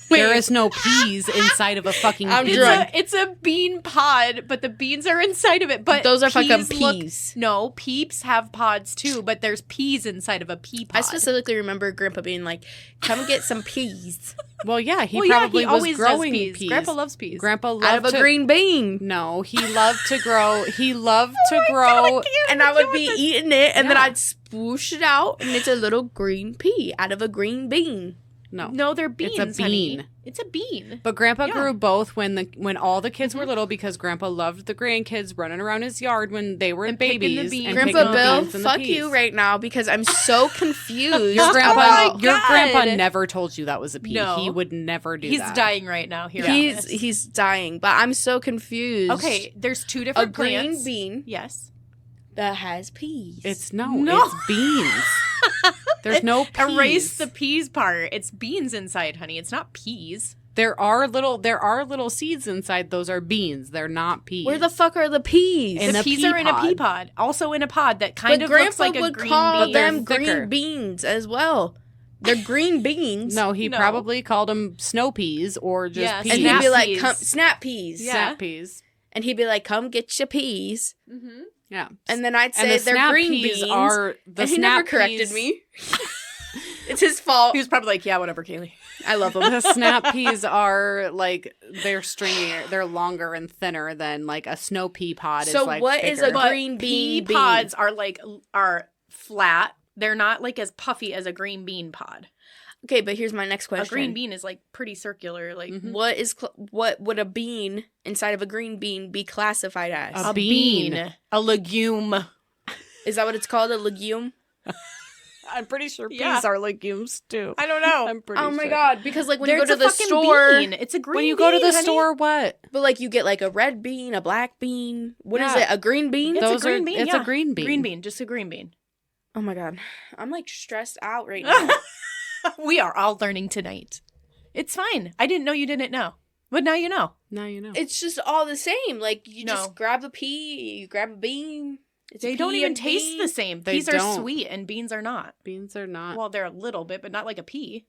There is no peas inside of a fucking I'm bean. drunk. It's a bean pod, but the beans are inside of it. But Those are fucking look- peas. no, peeps have pods too, but there's peas inside of a pea pod. I specifically remember Grandpa being like, "Come get some peas Well, yeah, he Well, yeah, probably he was always does growing peas. Grandpa loves peas. Grandpa loved out of a to, green bean." No, he loved to grow. He loved to grow. And I would be eating it, and then Yeah. I'd swoosh it out, and it's a little green pea out of a green bean. No, they're beans. It's a honey. bean. It's a bean. But Grandpa Yeah. grew both when all the kids were little because Grandpa loved the grandkids running around his yard when they were And picking the babies. beans. and Grandpa picking the Bill, beans and the fuck peas. you right now because I'm so confused. Your grandpa, my your God. grandpa never told you that was a pea. No. He would never do He's that. dying right now. Here, He's dying, but I'm so confused. okay. There's two a different green plants. bean Yes. that has peas. It's No. it's beans. There's no peas. Erase the peas part. It's beans inside, honey. It's not peas. There are little seeds inside. Those are beans. They're not peas. Where the fuck are the peas? In the a peas pea are in a pea pod. pod. Also in a pod that kind but of Grandpa looks like a would green call bean. them They're thicker. green beans as well. They're green beans. No, he No. probably called them snow peas or just Yes. peas. And he'd Snap be like, peas. "Come, snap peas." Yeah. Snap peas. And he'd be like, "Come get your peas." Mm-hmm. Yeah. And then I'd And say the they're snap green peas beans. are the and he snap never corrected peas- me. It's his fault. He was probably like, "Yeah, whatever, Kaylee." I love him. The snap peas are like they're stringier, they're longer and thinner than like a snow pea pod. So is like what is bigger. a But green pea bean pods are flat. They're not like as puffy as a green bean pod. Okay, but here's my next question. A green bean is like pretty circular. Like Mhm. What would a bean inside of a green bean be classified as? A bean. a legume. Is that what it's called? A legume? I'm pretty sure peas Yeah. are legumes too. I don't know. I'm pretty Oh my sure. god! Because like when There's you go to a the fucking store, bean. It's a green. When you go to the bean, honey. store, what? but like you get like a red bean, a black bean. What is Yeah. it? A green bean? It's Those a green are- bean. it's a green bean. Green bean, just a green bean. Oh my god! I'm like stressed out right now. We are all learning tonight. It's fine. I didn't know you didn't know, but now you know. Now you know. It's just all the same. Like you No. just grab a pea, you grab a bean. It's a They don't pea even and taste bean. the same. They Peas are don't. sweet and beans are not. Beans are not. Well, they're a little bit, but not like a pea.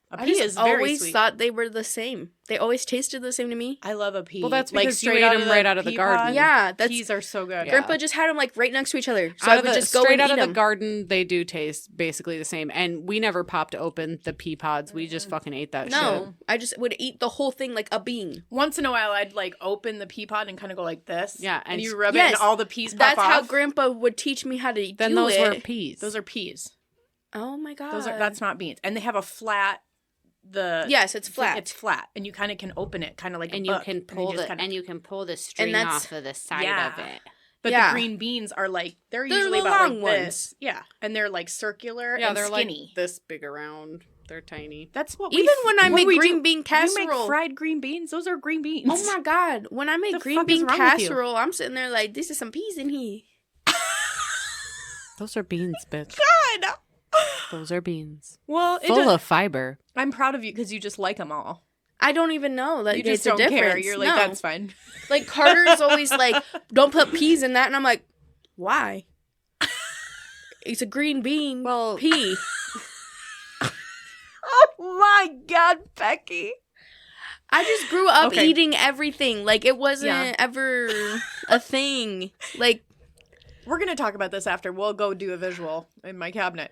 A I pea just is very always sweet. thought they were the same. They always tasted the same to me. I love a pea. Well, that's like because you straight ate out them of right out of the pea garden. pod. Yeah, that's Peas are so good. Yeah. Grandpa just had them like right next to each other, so Out I of would the- just go straight and out eat of the them. garden, they do taste basically the same. And we never popped open the pea pods. We just fucking ate that shit. No, I just would eat the whole thing like a bean. Once in a while, I'd like open the pea pod and kind of go like this. Yeah, and and you rub it, Yes, and all the peas pop That's how off. Grandpa would teach me how to Then do those it. were peas. Those are peas. Oh my god! That's not beans, and they have a flat. Yes, it's flat. It's flat, and you kind of can open it, kind of like And a you book, can you pull just kinda- and you can pull the string that's- off of the side Yeah. of it. But Yeah. the green beans are like they're They're usually the about long like ones. this. Yeah, and they're like circular Yeah, and they're skinny. like this big around. They're tiny. That's what Even when I what make we green do. bean We casserole. make fried green beans. Those are green beans. Oh my god! When I make The green fuck is bean wrong with you? casserole, I'm sitting there like, this is some peas in here. Those are beans, bitch. God. Those are beans. Well, Full of fiber. I'm proud of you because you just like them all. I don't even know. Like, You just it's a don't care. difference. You're like, No. that's fine. Like Carter's always like, don't put peas in that, and I'm like, why? It's a green bean. Well- pea. Oh my God, Becky. I just grew up Okay. eating everything. Like it wasn't Yeah. ever a thing. Like We're gonna talk about this after. We'll go do a visual in my cabinet.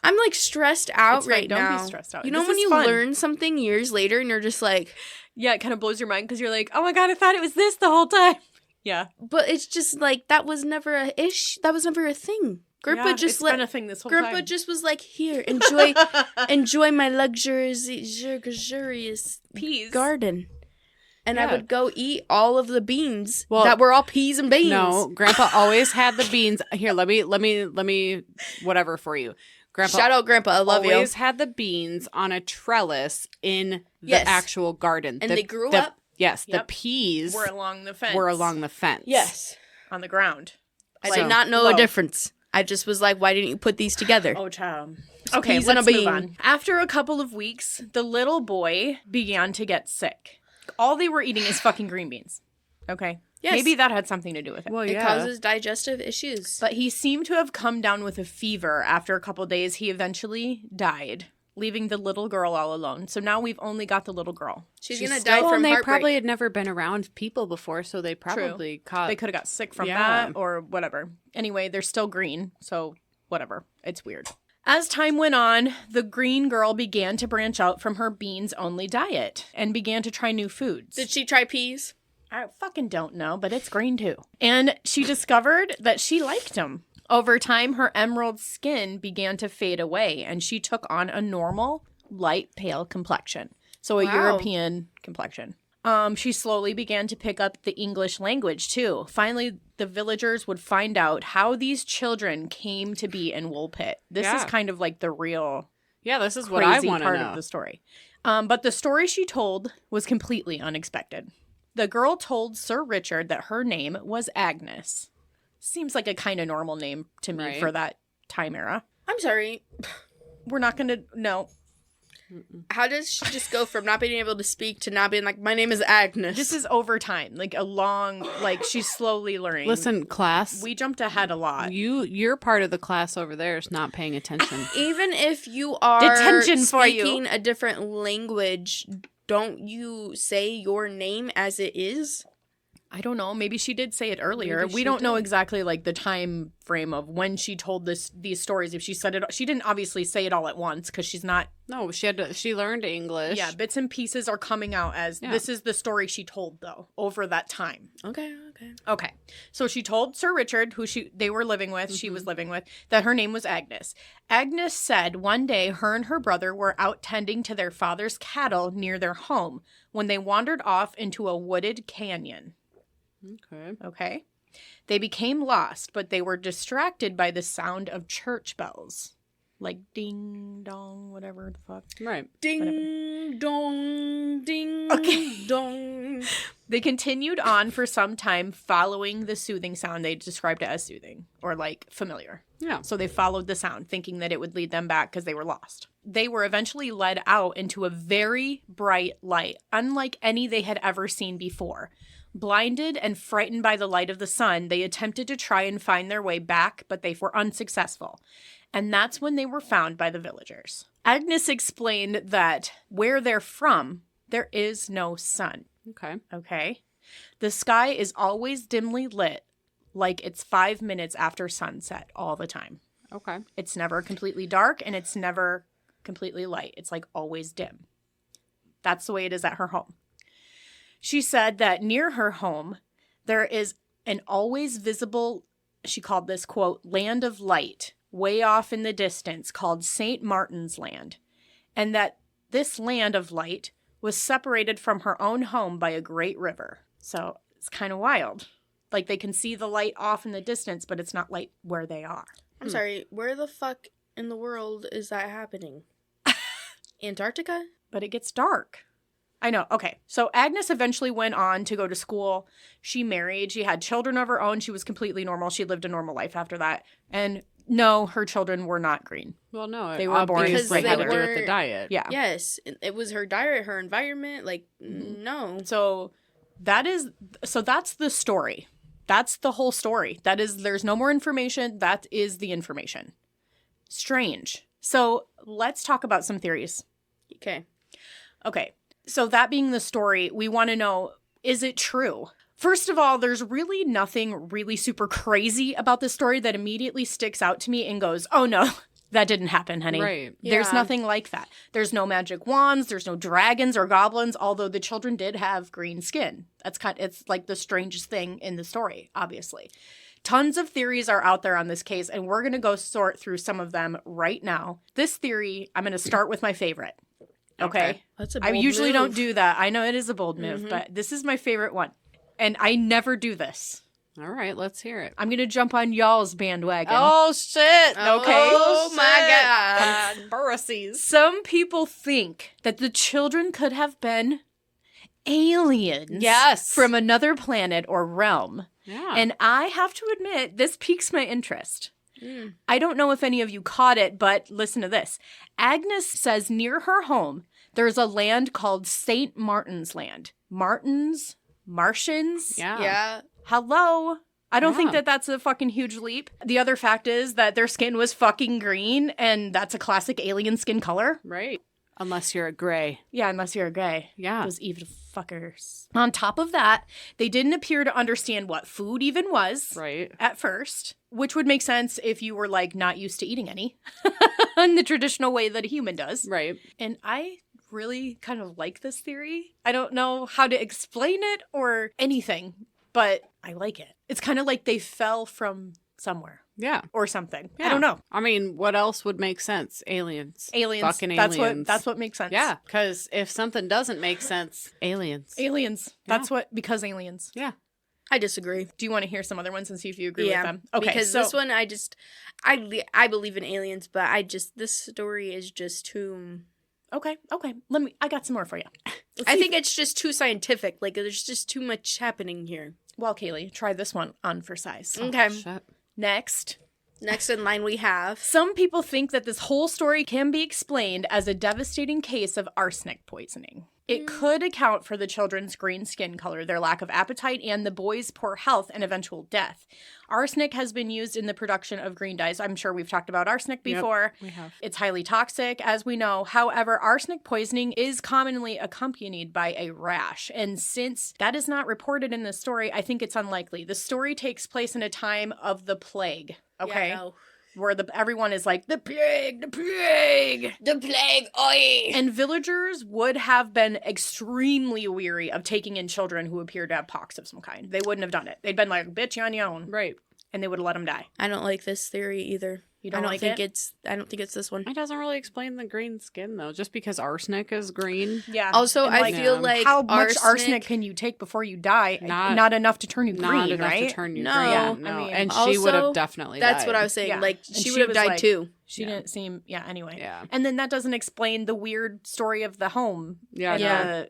I'm like stressed out It's fine. right Don't now. be stressed out. You know This when is you fun. learn something years later and you're just like, Yeah, it kind of blows your mind because you're like, oh my God, I thought it was this the whole time. Yeah. but it's just like that was never a That was never a thing. Grandpa Yeah, just it's let been a thing this whole Grandpa time. just was like, here, enjoy my luxurious peas. garden. And I Yeah. would go eat all of the beans Well, that were all peas and beans. No, Grandpa always had the beans. Here, let me whatever for you. Grandpa Shout out Grandpa, I love you. always had the beans on a trellis in the Yes. actual garden. And they grew the- up? Yes, Yep. the peas We're along the fence. were along the fence. Yes. on the ground. I So- did not know Low. a difference. I just was like, why didn't you put these together? Oh, child. Okay, peas and let's a move bean. on. After a couple of weeks, the little boy began to get sick. all they were eating is fucking green beans. Okay? Yes. Maybe that had something to do with it. Well, It yeah. causes digestive issues. But he seemed to have come down with a fever. After a couple days, he eventually died, leaving the little girl all alone. So now we've only got the little girl. She's She's gonna still- die Well, from and they heartbreak. probably had never been around people before, so they probably caught. They could have got sick from Yeah. that or whatever. Anyway, they're still green, so whatever. It's weird. As time went on, the green girl began to branch out from her beans-only diet and began to try new foods. Did she try peas? I fucking don't know, but it's green too. And she discovered that she liked them. Over time, her emerald skin began to fade away, and she took on a normal, light pale complexion. So a Wow. European complexion. She slowly began to pick up the English language too. Finally, the villagers would find out how these children came to be in Woolpit. This is Yeah. kind of like the real Yeah, this is what I crazy want to part know. of the story. But the story she told was completely unexpected. The girl told Sir Richard that her name was Agnes. Seems like a kind of normal name to me Right. for that time era. I'm sorry. We're not going to, no. How does she just go from not being able to speak to not being like, my name is Agnes? This is over time, like a long, like she's slowly learning. Listen, class. We jumped ahead a lot. You're part of the class over there is not paying attention. Even if you are Detention for you. speaking a different language, don't you say your name as it is? I don't know. Maybe she did say it earlier. Maybe We she don't know did. exactly like the time frame of when she told these stories. If she said it, she didn't obviously say it all at once because she's not. No, she learned English. Yeah, bits and pieces are coming out as Yeah. this is the story she told though over that time. Okay. Okay, so she told Sir Richard, who they were living with, she was living with, that her name was Agnes. Agnes said one day her and her brother were out tending to their father's cattle near their home when they wandered off into a wooded canyon. Okay. Okay. They became lost, but they were distracted by the sound of church bells. Like ding dong, whatever the fuck. Right. Ding dong, ding Okay. dong. They continued on for some time following the soothing sound. They described it as soothing or like familiar. Yeah. So they followed the sound, thinking that it would lead them back because they were lost. They were eventually led out into a very bright light, unlike any they had ever seen before. Blinded and frightened by the light of the sun, they attempted to try and find their way back, but they were unsuccessful. And that's when they were found by the villagers. Agnes explained that where they're from, there is no sun. Okay. Okay? The sky is always dimly lit, like it's 5 minutes after sunset all the time. Okay. It's never completely dark and it's never completely light. It's like always dim. That's the way it is at her home. She said that near her home, there is an always visible, she called this, quote, land of light, way off in the distance called St. Martin's Land, and that this land of light was separated from her own home by a great river. So it's kind of wild. Like they can see the light off in the distance, but it's not light where they are. I'm sorry, where the fuck in the world is that happening? Antarctica? But it gets dark. I know. Okay. So Agnes eventually went on to go to school. She married. She had children of her own. She was completely normal. She lived a normal life after that. And no, her children were not green. Well, no, They were born obviously because had they to do with were- the diet. Yeah. Yes. It was her diet, her environment. Like, no. So that's the story. That's the whole story. There's no more information. That is the information. Strange. So let's talk about some theories. Okay. Okay. So that being the story, we want to know, is it true? First of all, there's really nothing really super crazy about this story that immediately sticks out to me and goes, oh no, that didn't happen, honey. Right. There's Yeah. nothing like that. There's no magic wands. There's no dragons or goblins, although the children did have green skin. It's like the strangest thing in the story, obviously. Tons of theories are out there on this case, and we're going to go sort through some of them right now. This theory, I'm going to start with my favorite. Okay. That's a I bold usually move. don't do that. I know it is a bold move, but this is my favorite one. And I never do this. All right, let's hear it. I'm going to jump on y'all's bandwagon. Oh shit! Okay. Oh my God. Conspiracies. Some people think that the children could have been aliens. Yes. From another planet or realm. Yeah. And I have to admit, this piques my interest. I don't know if any of you caught it, but listen to this. Agnes says near her home, there's a land called St. Martin's Land. Martians, Martians. Yeah. Hello. I don't think Yeah. that's a fucking huge leap. The other fact is that their skin was fucking green, and that's a classic alien skin color. Right. Unless you're a gray. Yeah, unless you're a gray. Yeah. Those evil fuckers. On top of that, they didn't appear to understand what food even was Right. at first, which would make sense if you were like not used to eating any in the traditional way that a human does. Right. And I really kind of like this theory. I don't know how to explain it or anything, but I like it. It's kind of like they fell from somewhere Yeah. or something. I Yeah. don't know. I mean, what else would make sense? Aliens. Aliens. Fucking That's aliens. what makes sense. Yeah. Because if something doesn't make sense, aliens. Aliens. That's what, because aliens. Yeah. I disagree. Do you want to hear some other ones and see if you agree with them? Because so this one, I believe in aliens, but this story is just too. Okay. I got some more for you. I think it's just too scientific. Like there's just too much happening here. Well, Kaylee, try this one on for size. Okay. Shut. Next. Next in line we have. Some people think that this whole story can be explained as a devastating case of arsenic poisoning. It could account for the children's green skin color, their lack of appetite, and the boys' poor health and eventual death. Arsenic has been used in the production of green dyes. I'm sure we've talked about arsenic before. We have. It's highly toxic, as we know. However, arsenic poisoning is commonly accompanied by a rash. And since that is not reported in the story, I think it's unlikely. The story takes place in a time of the plague. Okay. Yeah, no. Where everyone is like, the plague, Oi! and villagers would have been extremely weary of taking in children who appeared to have pox of some kind. They wouldn't have done it. They'd been like, bitch, you on your own. Right. And they would have let them die. I don't like this theory either. You don't I don't like think it? I don't think it's this one. It doesn't really explain the green skin, though. Just because arsenic is green. Yeah. Also, And, I feel Yeah. like how much arsenic can you take before you die? Not enough to turn you Not green, enough right? to turn you No. green. Yeah, No. I mean, and she would also, have definitely That's died. what I was saying. Yeah. Like And she she would have was died like- too. She didn't seem, anyway. Yeah. And then that doesn't explain the weird story of the home. Yeah, And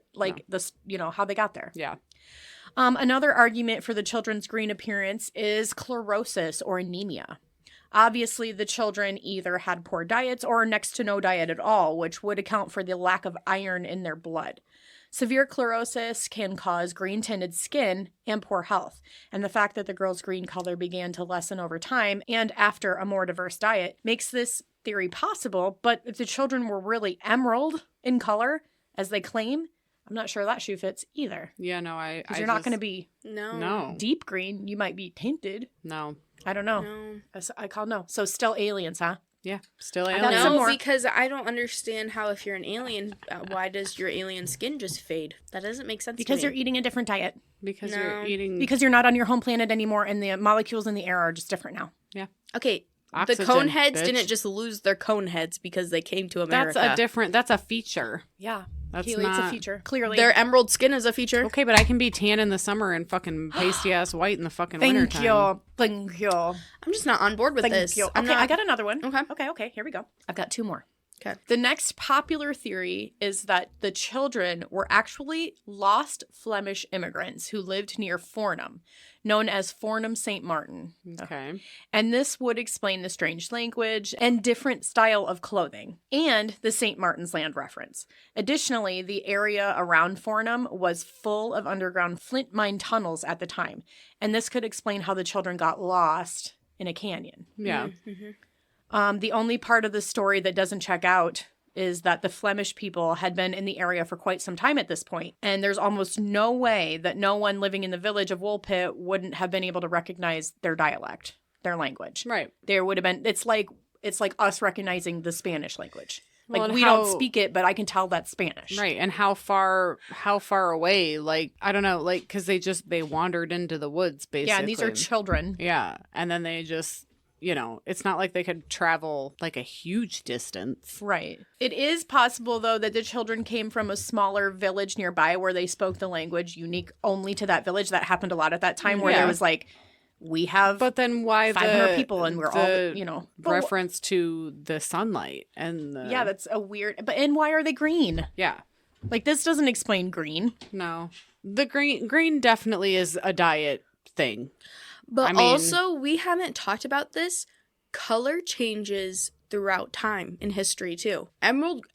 no. how they got there. Yeah. Another argument for the children's green appearance is chlorosis or anemia. Obviously, the children either had poor diets or next to no diet at all, which would account for the lack of iron in their blood. Severe chlorosis can cause green-tinted skin and poor health, and the fact that the girl's green color began to lessen over time and after a more diverse diet makes this theory possible, but if the children were really emerald in color, as they claim, I'm not sure that shoe fits either. Yeah, no, Because you're not going to be No. deep green. You might be tinted. No. I don't know. No. I call no. So still aliens, huh? Yeah. Still got aliens. some No, more. because I don't understand how if you're an alien, why does your alien skin just fade? That doesn't make sense. Because to you're me. eating a different diet. Because No. you're eating. Because you're not on your home planet anymore, and the molecules in the air are just different now. Okay. Oxygen, the cone heads bitch. didn't just lose their cone heads because they came to America. That's a feature. Yeah, That's Keely, not. it's a feature. Clearly, Their emerald skin is a feature. Okay, but I can be tan in the summer and fucking pasty ass white in the fucking Thank wintertime. you, thank you, I'm just not on board with thank this. you. I'm Okay, not- I got another one. Okay. Okay. Here we go. I've got two more. Okay. The next popular theory is that the children were actually lost Flemish immigrants who lived near Fornham, known as Fornham St. Martin. Okay. And this would explain the strange language and different style of clothing and the St. Martin's Land reference. Additionally, the area around Fornham was full of underground flint mine tunnels at the time. And this could explain how the children got lost in a canyon. Yeah. The only part of the story that doesn't check out is that the Flemish people had been in the area for quite some time at this point, and there's almost no way that no one living in the village of Woolpit wouldn't have been able to recognize their dialect, their language. Right. There would have been. It's like us recognizing the Spanish language. Like, Well, and we how- don't speak it, but I can tell that's Spanish. Right. And how far away? Like, I don't know. Like, because they wandered into the woods basically. Yeah, and these are children. Yeah, and then they just. It's not like they could travel like a huge distance. Right. It is possible, though, that the children came from a smaller village nearby where they spoke the language unique only to that village. That happened a lot at that time where Yeah. there was like, we have But then why 500 people and we're all, the But reference to the sunlight and the yeah, that's a weird. And why are they green? yeah. Like, this doesn't explain green. No, the green definitely is a diet thing. But I mean- also, we haven't talked about this. Color changes throughout time in history too.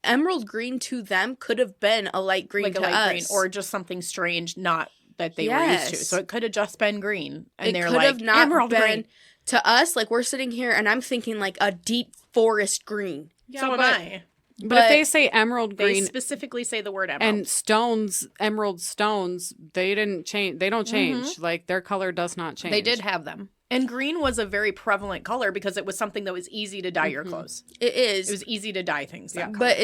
Emerald green to them could have been a light green like to a light us. green, or just something strange, not that they were used to. Yes. So it could have just been green, and It they're could like have not emerald been green. to us. Like, we're sitting here and I'm thinking like a deep forest green. Yeah, So am but, I. but if they say emerald They green specifically say the word emerald. and stones, emerald stones, they didn't change. They don't change. Like, their color does not change. They did have them. And green was a very prevalent color because it was something that was easy to dye your clothes. It is. It was easy to dye things. That color. But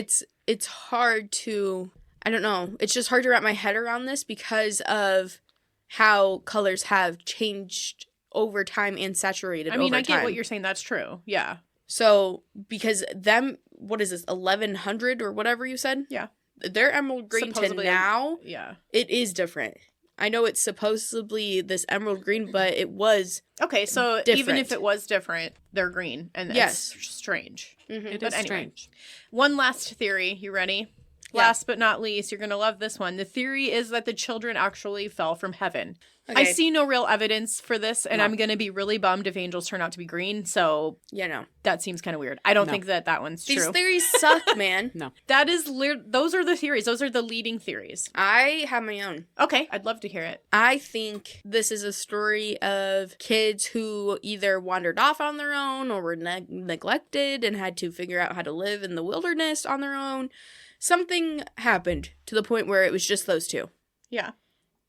it's hard to, I don't know. It's just hard to wrap my head around this because of how colors have changed over time and saturated I mean, over I get time. what you're saying. That's true. Yeah. So, because them, what is this, 1100 or whatever you said? Yeah. Their emerald green Supposedly, to now, Yeah. it is different. I know it's supposedly this emerald green, but it was Okay, so even different. if it was different, they're green. And Yes. it's strange. It But is anyway. strange. One last theory. You ready? Yeah. Last but not least, you're going to love this one. The theory is that the children actually fell from heaven. I Okay. see no real evidence for this, and No. I'm going to be really bummed if angels turn out to be green. So Yeah, no. that seems kind of weird. I don't No. think that one's These true. theories suck, man. That is, those are the theories. Those are the leading theories. I have my own. Okay, I'd love to hear it. I think this is a story of kids who either wandered off on their own or were neglected and had to figure out how to live in the wilderness on their own. Something happened to the point where it was just those two. Yeah.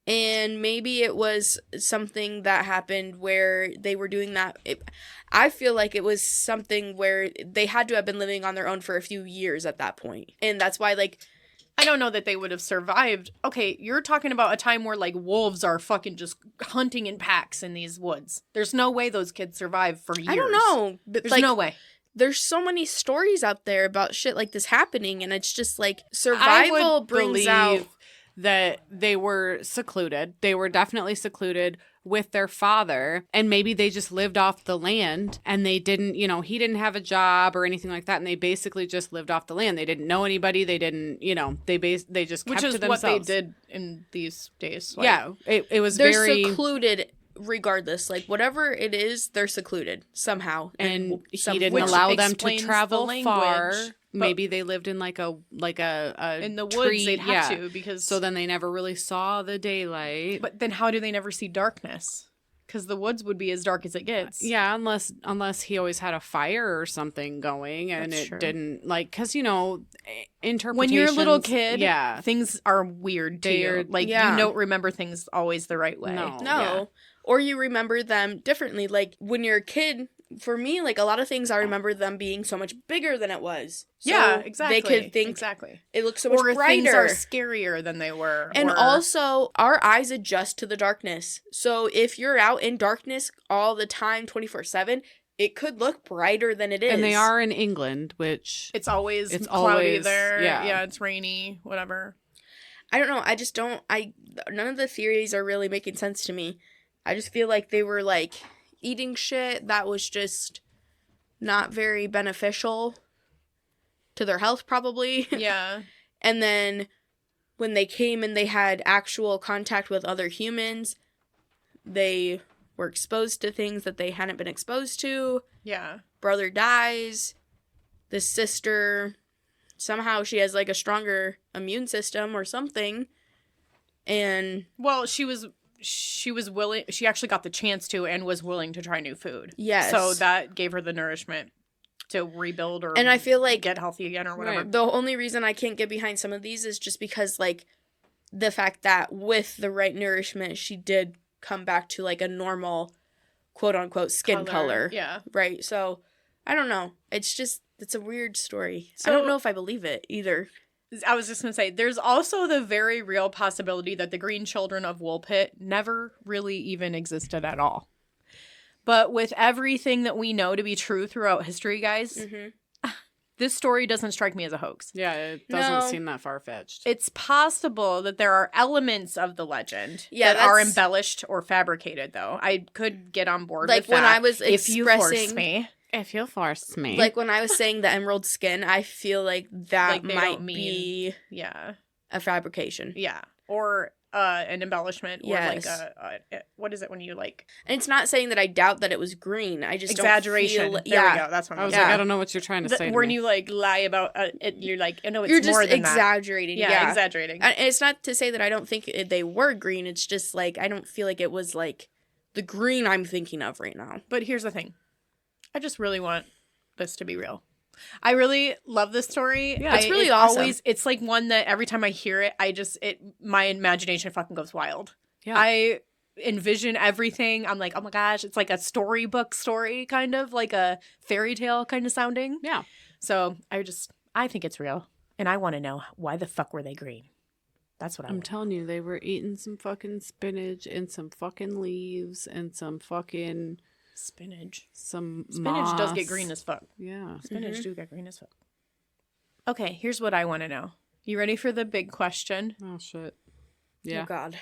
And maybe it was something that happened where they were doing that. I feel like it was something where they had to have been living on their own for a few years at that point. And that's why, like, I don't know that they would have survived. Okay, you're talking about a time where, like, wolves are fucking just hunting in packs in these woods. There's no way those kids survive for years. I don't know. But There's like, no way. there's so many stories out there about shit like this happening, and it's just like I survival would brings believe out. that they were secluded. They were definitely secluded with their father, and maybe they just lived off the land, and they didn't, he didn't have a job or anything like that, and they basically just lived off the land. They didn't know anybody. They didn't, they just kept Which is to what themselves. they did in these days. Like, Yeah, it was They're very secluded regardless. Like, whatever it is, they're secluded somehow. and he some- didn't which allow them to explains travel the far. language, but- Maybe they lived in like a in the woods, tree, they'd have to because. So then they never really saw the daylight. But then, how do they never see darkness? Because the woods would be as dark as it gets. Yeah, unless he always had a fire or something going, and That's it true. didn't because interpretations. When you're a little kid, yeah, things are weird to you. They're- Like yeah. you don't remember things always the right way. No. No. Yeah. Or you remember them differently. Like, when you're a kid, for me, like, a lot of things I remember them being so much bigger than it was. So Yeah, exactly. They could think exactly. it looks so much Or brighter. things are scarier than they were. And or- also, our eyes adjust to the darkness. So if you're out in darkness all the time, 24/7, it could look brighter than it is. and they are in England, which it's always It's cloudy always- there. yeah. Yeah, it's rainy. Whatever. I don't know. I just don't. None of the theories are really making sense to me. I just feel like they were like eating shit that was just not very beneficial to their health, probably. Yeah. And then when they came and they had actual contact with other humans, they were exposed to things that they hadn't been exposed to. Yeah. Brother dies. The sister, somehow she has like a stronger immune system or something. And Well, she was willing. She actually got the chance to and was willing to try new food. yes. So that gave her the nourishment to rebuild or And I feel like get healthy again or whatever. Right. the only reason I can't get behind some of these is just because, like, the fact that with the right nourishment, she did come back to, like, a normal, quote-unquote, skin color. Yeah. Right? So, I don't know. It's a weird story. So- I don't know if I believe it either. I was just going to say, there's also the very real possibility that the Green Children of Woolpit never really even existed at all. But with everything that we know to be true throughout history, guys, Mm-hmm. this story doesn't strike me as a hoax. yeah, it doesn't No. seem that far fetched. It's possible that there are elements of the legend Yeah, that are that's- embellished or fabricated, though. I could get on board Like, with when that I was if you force expressing- me. If you'll force me, Like, when I was saying the emerald skin, I feel like that Like, they might don't mean- be Yeah. a fabrication. Yeah. Or an embellishment. Or Yes. like what is it when you like... And it's not saying that I doubt that it was green. I just Exaggeration. don't feel... There we go. That's what I I'm was saying. like, I don't know what you're trying to say. When to me. you like lie about it, you're like, oh, no, it's You're just more than exaggerating. that. Yeah, exaggerating. And it's not to say that I don't think they were green. It's just like I don't feel like it was like the green I'm thinking of right now. But here's the thing. I just really want this to be real. I really love this story. Yeah, it's really awesome. It's like one that every time I hear it, my imagination fucking goes wild. Yeah. I envision everything. I'm like, oh my gosh, it's like a storybook story, kind of like a fairy tale kind of sounding. Yeah. So I think it's real. And I want to know, why the fuck were they green? That's what I'm want. telling you, they were eating some fucking spinach and some fucking leaves and some fucking... Spinach Spinach does get green as fuck. Yeah. Spinach do get green as fuck. Okay, here's what I want to know. You ready for the big question? Oh, shit. Yeah. Oh God.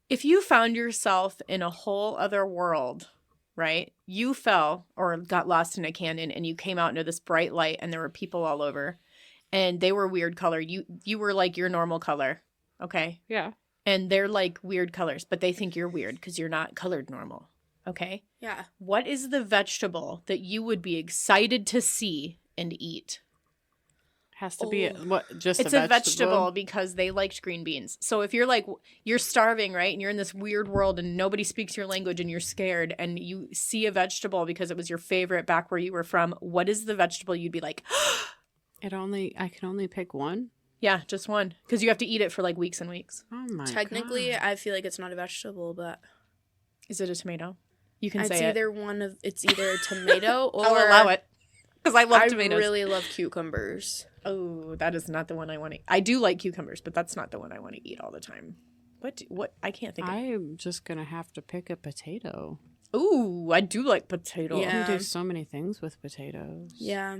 If you found yourself in a whole other world, right? You fell or got lost in a canyon and you came out into this bright light and there were people all over and they were weird color. You were like your normal color, okay? Yeah. And they're like weird colors, but they think you're weird because you're not colored normal, okay? Yeah. What is the vegetable that you would be excited to see and eat? Has to be just It's a vegetable because they liked green beans. So if you're like, you're starving, right? And you're in this weird world and nobody speaks your language and you're scared and you see a vegetable because it was your favorite back where you were from, what is the vegetable you'd be like? I can only pick one. Yeah, just one. Because you have to eat it for like weeks and weeks. Oh my Technically, God. I feel like it's not a vegetable, but Is it a tomato? You can it's say either it's either a tomato or I'll allow it. Because I love I tomatoes. really love cucumbers. Oh, that is not the one I want to eat. I do like cucumbers, but that's not the one I want to eat all the time. What? I can't think of. I'm just going to have to pick a potato. Ooh, I do like potato. Yeah. You can do so many things with potatoes. Yeah.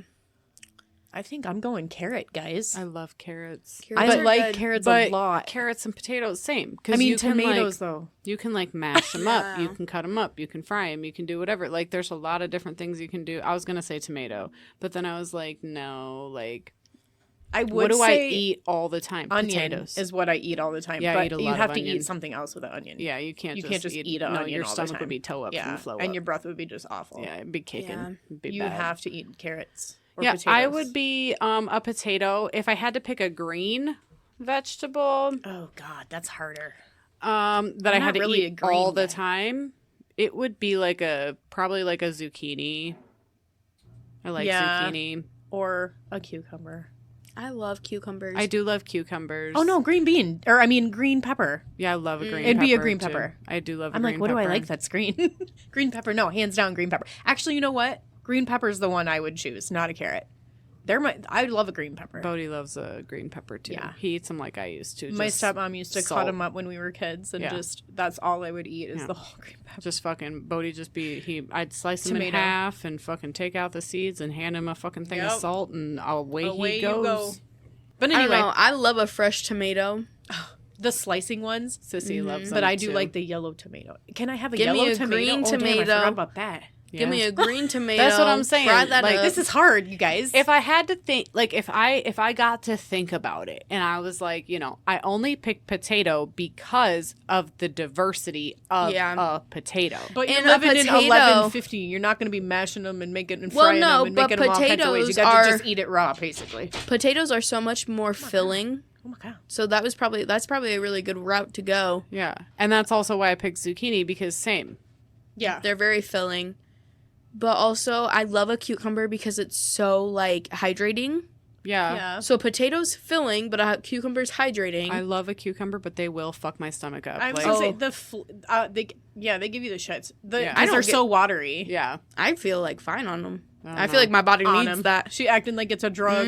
I think I'm going carrot, guys. I love carrots. Carrots I are like good. carrots But a lot. carrots and potatoes, same. I mean, you can, tomatoes, like, though. you can like mash them up. You Yeah. can cut them up. You can fry them. You can do whatever. Like, there's a lot of different things you can do. I was going to say tomato, but then I was like, no, like, I would what do I say eat all the time? onion Potatoes. is what I eat all the time. Yeah, I but eat a you lot have of to onion. eat something else with an onion. Yeah, you can't just eat an no, onion your all the stomach time. would be toe up Yeah, and flow and up. your breath would be just awful. Yeah, it'd be kicking. Yeah. It'd be You bad. have to eat carrots. Or Yeah, potatoes. I would be a potato. If I had to pick a green vegetable Oh God, that's harder. that I'm I not had to really a eat green all the guy. time, it would be probably like a zucchini. I like Yeah. zucchini. Or a cucumber. I love cucumbers. I do love cucumbers. Oh no, green bean. Or I mean green pepper. Yeah, I love a green It'd pepper. be a green too. pepper. I do love a I'm green like, what do I pepper. like that's green? Green pepper. No, hands down green pepper. Actually, you know what? Green pepper's the one I would choose, not a carrot. I love a green pepper. Bodie loves a green pepper too. Yeah. He eats them like I used to. My just stepmom used to salt. cut them up when we were kids, and Yeah. just that's all I would eat is Yeah. the whole green pepper. Just fucking Bodie I'd slice them in Tomato. half and fucking take out the seeds and hand him a fucking thing of Yep. salt and away Away he you goes. go. But I don't anyway, know. I love a fresh tomato. the slicing ones. Sissy loves them But I do too. like the yellow tomato. Can I have a Give me yellow a tomato? green Oh, damn, I tomato. forgot about that. Give me a green tomato. That's what I'm saying. Fry that Like, up. This is hard, you guys. If I had to think, like if I got to think about it and I was like, I only picked potato because of the diversity of Yeah. a potato. But you're And a living in potato- 1150. You're not going to be mashing them and making and Well, frying no, them and but making them all kinds of ways. You potatoes got to are- just eat it raw, basically. Potatoes are so much more filling. Oh my God. So that's probably a really good route to go. Yeah. And that's also why I picked zucchini because same. Yeah. They're very filling. But also, I love a cucumber because it's so like hydrating. Yeah. Yeah. So potatoes filling, but a cucumber's hydrating. I love a cucumber, but they will fuck my stomach up. I was Like, going to say, Oh. they give you the shits. Yeah. I I don't they're get- so watery. yeah. I feel like fine on them. I I don't feel like my body On needs 'em. that. She acting like it's a drug.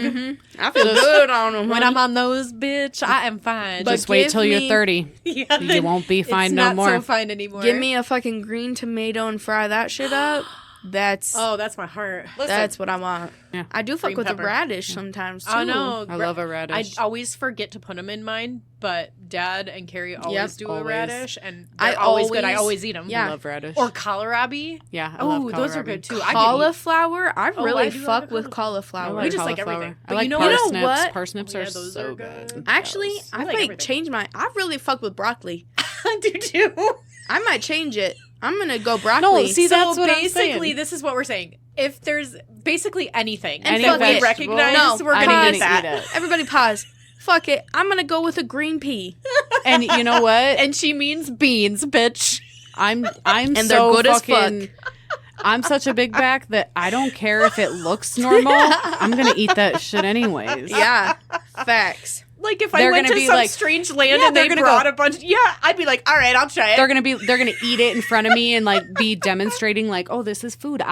I feel good on them. When I'm on those, bitch, I am fine. But Just wait give till you're me- 30. yeah, You won't be fine it's no not more. so fine anymore. Give me a fucking green tomato and fry that shit up. That's that's my heart. that's what I want. Yeah. I do fuck Green with pepper. a radish sometimes too. Oh no, I love a radish. I always forget to put them in mine, but Dad and Carrie always do always. a radish, and I they're always good. I always- always eat them. yeah. I love radish. Or kohlrabi. yeah, I love Oh, those are kohlrabi. good too. I could eat. Cauliflower, I really I do fuck like with I cauliflower. like We just like cauliflower. everything. I But like you know parsnips. what? Parsnips Yeah, are those so are good. good. Actually, Yes. I like might everything. change my. I really fuck with broccoli. I do too. I might change it. I'm gonna go broccoli. see, So that's what I'm basically, saying. this is what we're saying. If there's basically anything And that fuck we it. recognize, No, we're I'm gonna gonna eat that. eat it. Everybody pause. Fuck it. I'm gonna go with a green pea. And you know what? And she means beans, bitch. I'm And so they're good as fucking. I'm such a big back that I don't care if it looks normal. I'm gonna eat that shit anyways. Yeah, facts. Like if They're I went gonna to be some like- strange land Yeah, and they're they gonna brought go- a bunch, I'd be like, all right, I'll try it. They're gonna eat it in front of me and like be demonstrating like, oh, this is food, and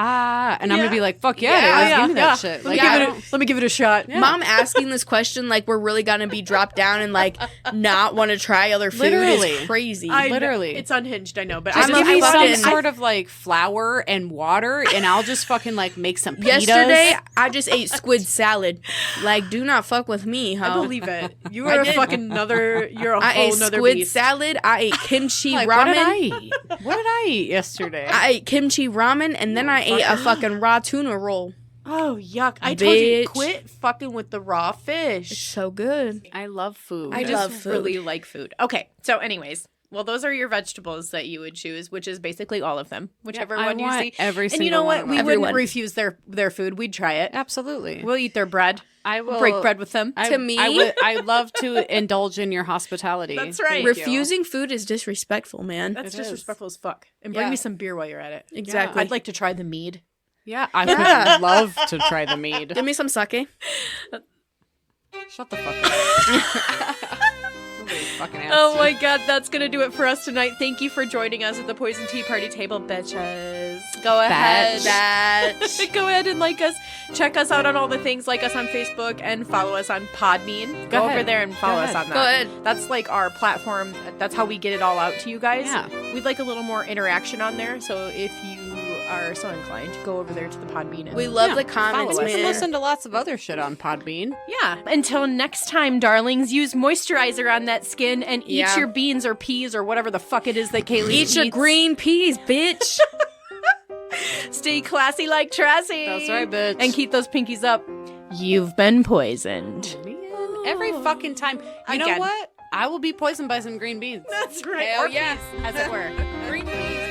I'm gonna be like, fuck yeah, it is. Give me that shit. Like, Yeah. Let me give it a shot. Yeah. Mom asking this question like we're really gonna be dropped down and like not want to try other food Literally. is crazy. Literally. it's unhinged. I know, but Just I give me love some it. sort of like flour and water, and I'll just fucking like make some pitas. Yesterday, I just ate squid salad. Like, do not fuck with me, I ho. believe it. You are a fucking another. You're a I whole ate nother squid beast. salad. I ate kimchi Like, what did I ramen. eat? What did I eat yesterday? I ate kimchi ramen, and then I ate a fucking raw tuna roll. Oh yuck! I told you, Bitch. quit fucking with the raw It's fish. so good. I love food. I I just love food. really like food. Okay, so anyways, well, those are your vegetables that you would choose, which is basically all of them, whichever I one you want see. every And single you know one what? of We them. wouldn't Everyone. refuse their food. We'd try it. Absolutely. We'll eat their bread. I will Break bread with them. I, To me- I love to indulge in your hospitality. That's right. Thank you. Refusing food is disrespectful, man. That's It is. disrespectful as fuck. And bring Yeah. me some beer while you're at it. Exactly. I'd like to try the mead. Yeah, I Yeah. would love to try the mead. Give me some sake. Shut the fuck up. Fucking ass Oh too. my god, that's gonna do it for us tonight. Thank you for joining us at the Poison Tea Party table, bitches. Go ahead. Go ahead and like us. Check us out on all the things. Like us on Facebook and follow us on Podbean. Go over ahead. there and follow Go us ahead. on that. Go ahead. That's like our platform. That's how we get it all out to you guys. Yeah. We'd like a little more interaction on there. So if you are so inclined, go over there to the Podbean. And We love Yeah, the comments, follow You us. can man. listen to lots of other shit on Podbean. Yeah. Until next time, darlings, use moisturizer on that skin and eat Yeah. your beans or peas or whatever the fuck it is that Kaylee Eat your eats. green peas, bitch. Stay classy like Tracy. That's right, bitch. And keep those pinkies up. You've been poisoned. Man, every fucking time. You know Again. what? I will be poisoned by some green beans. That's right. Hell Or yeah. peas, as it were. Green peas.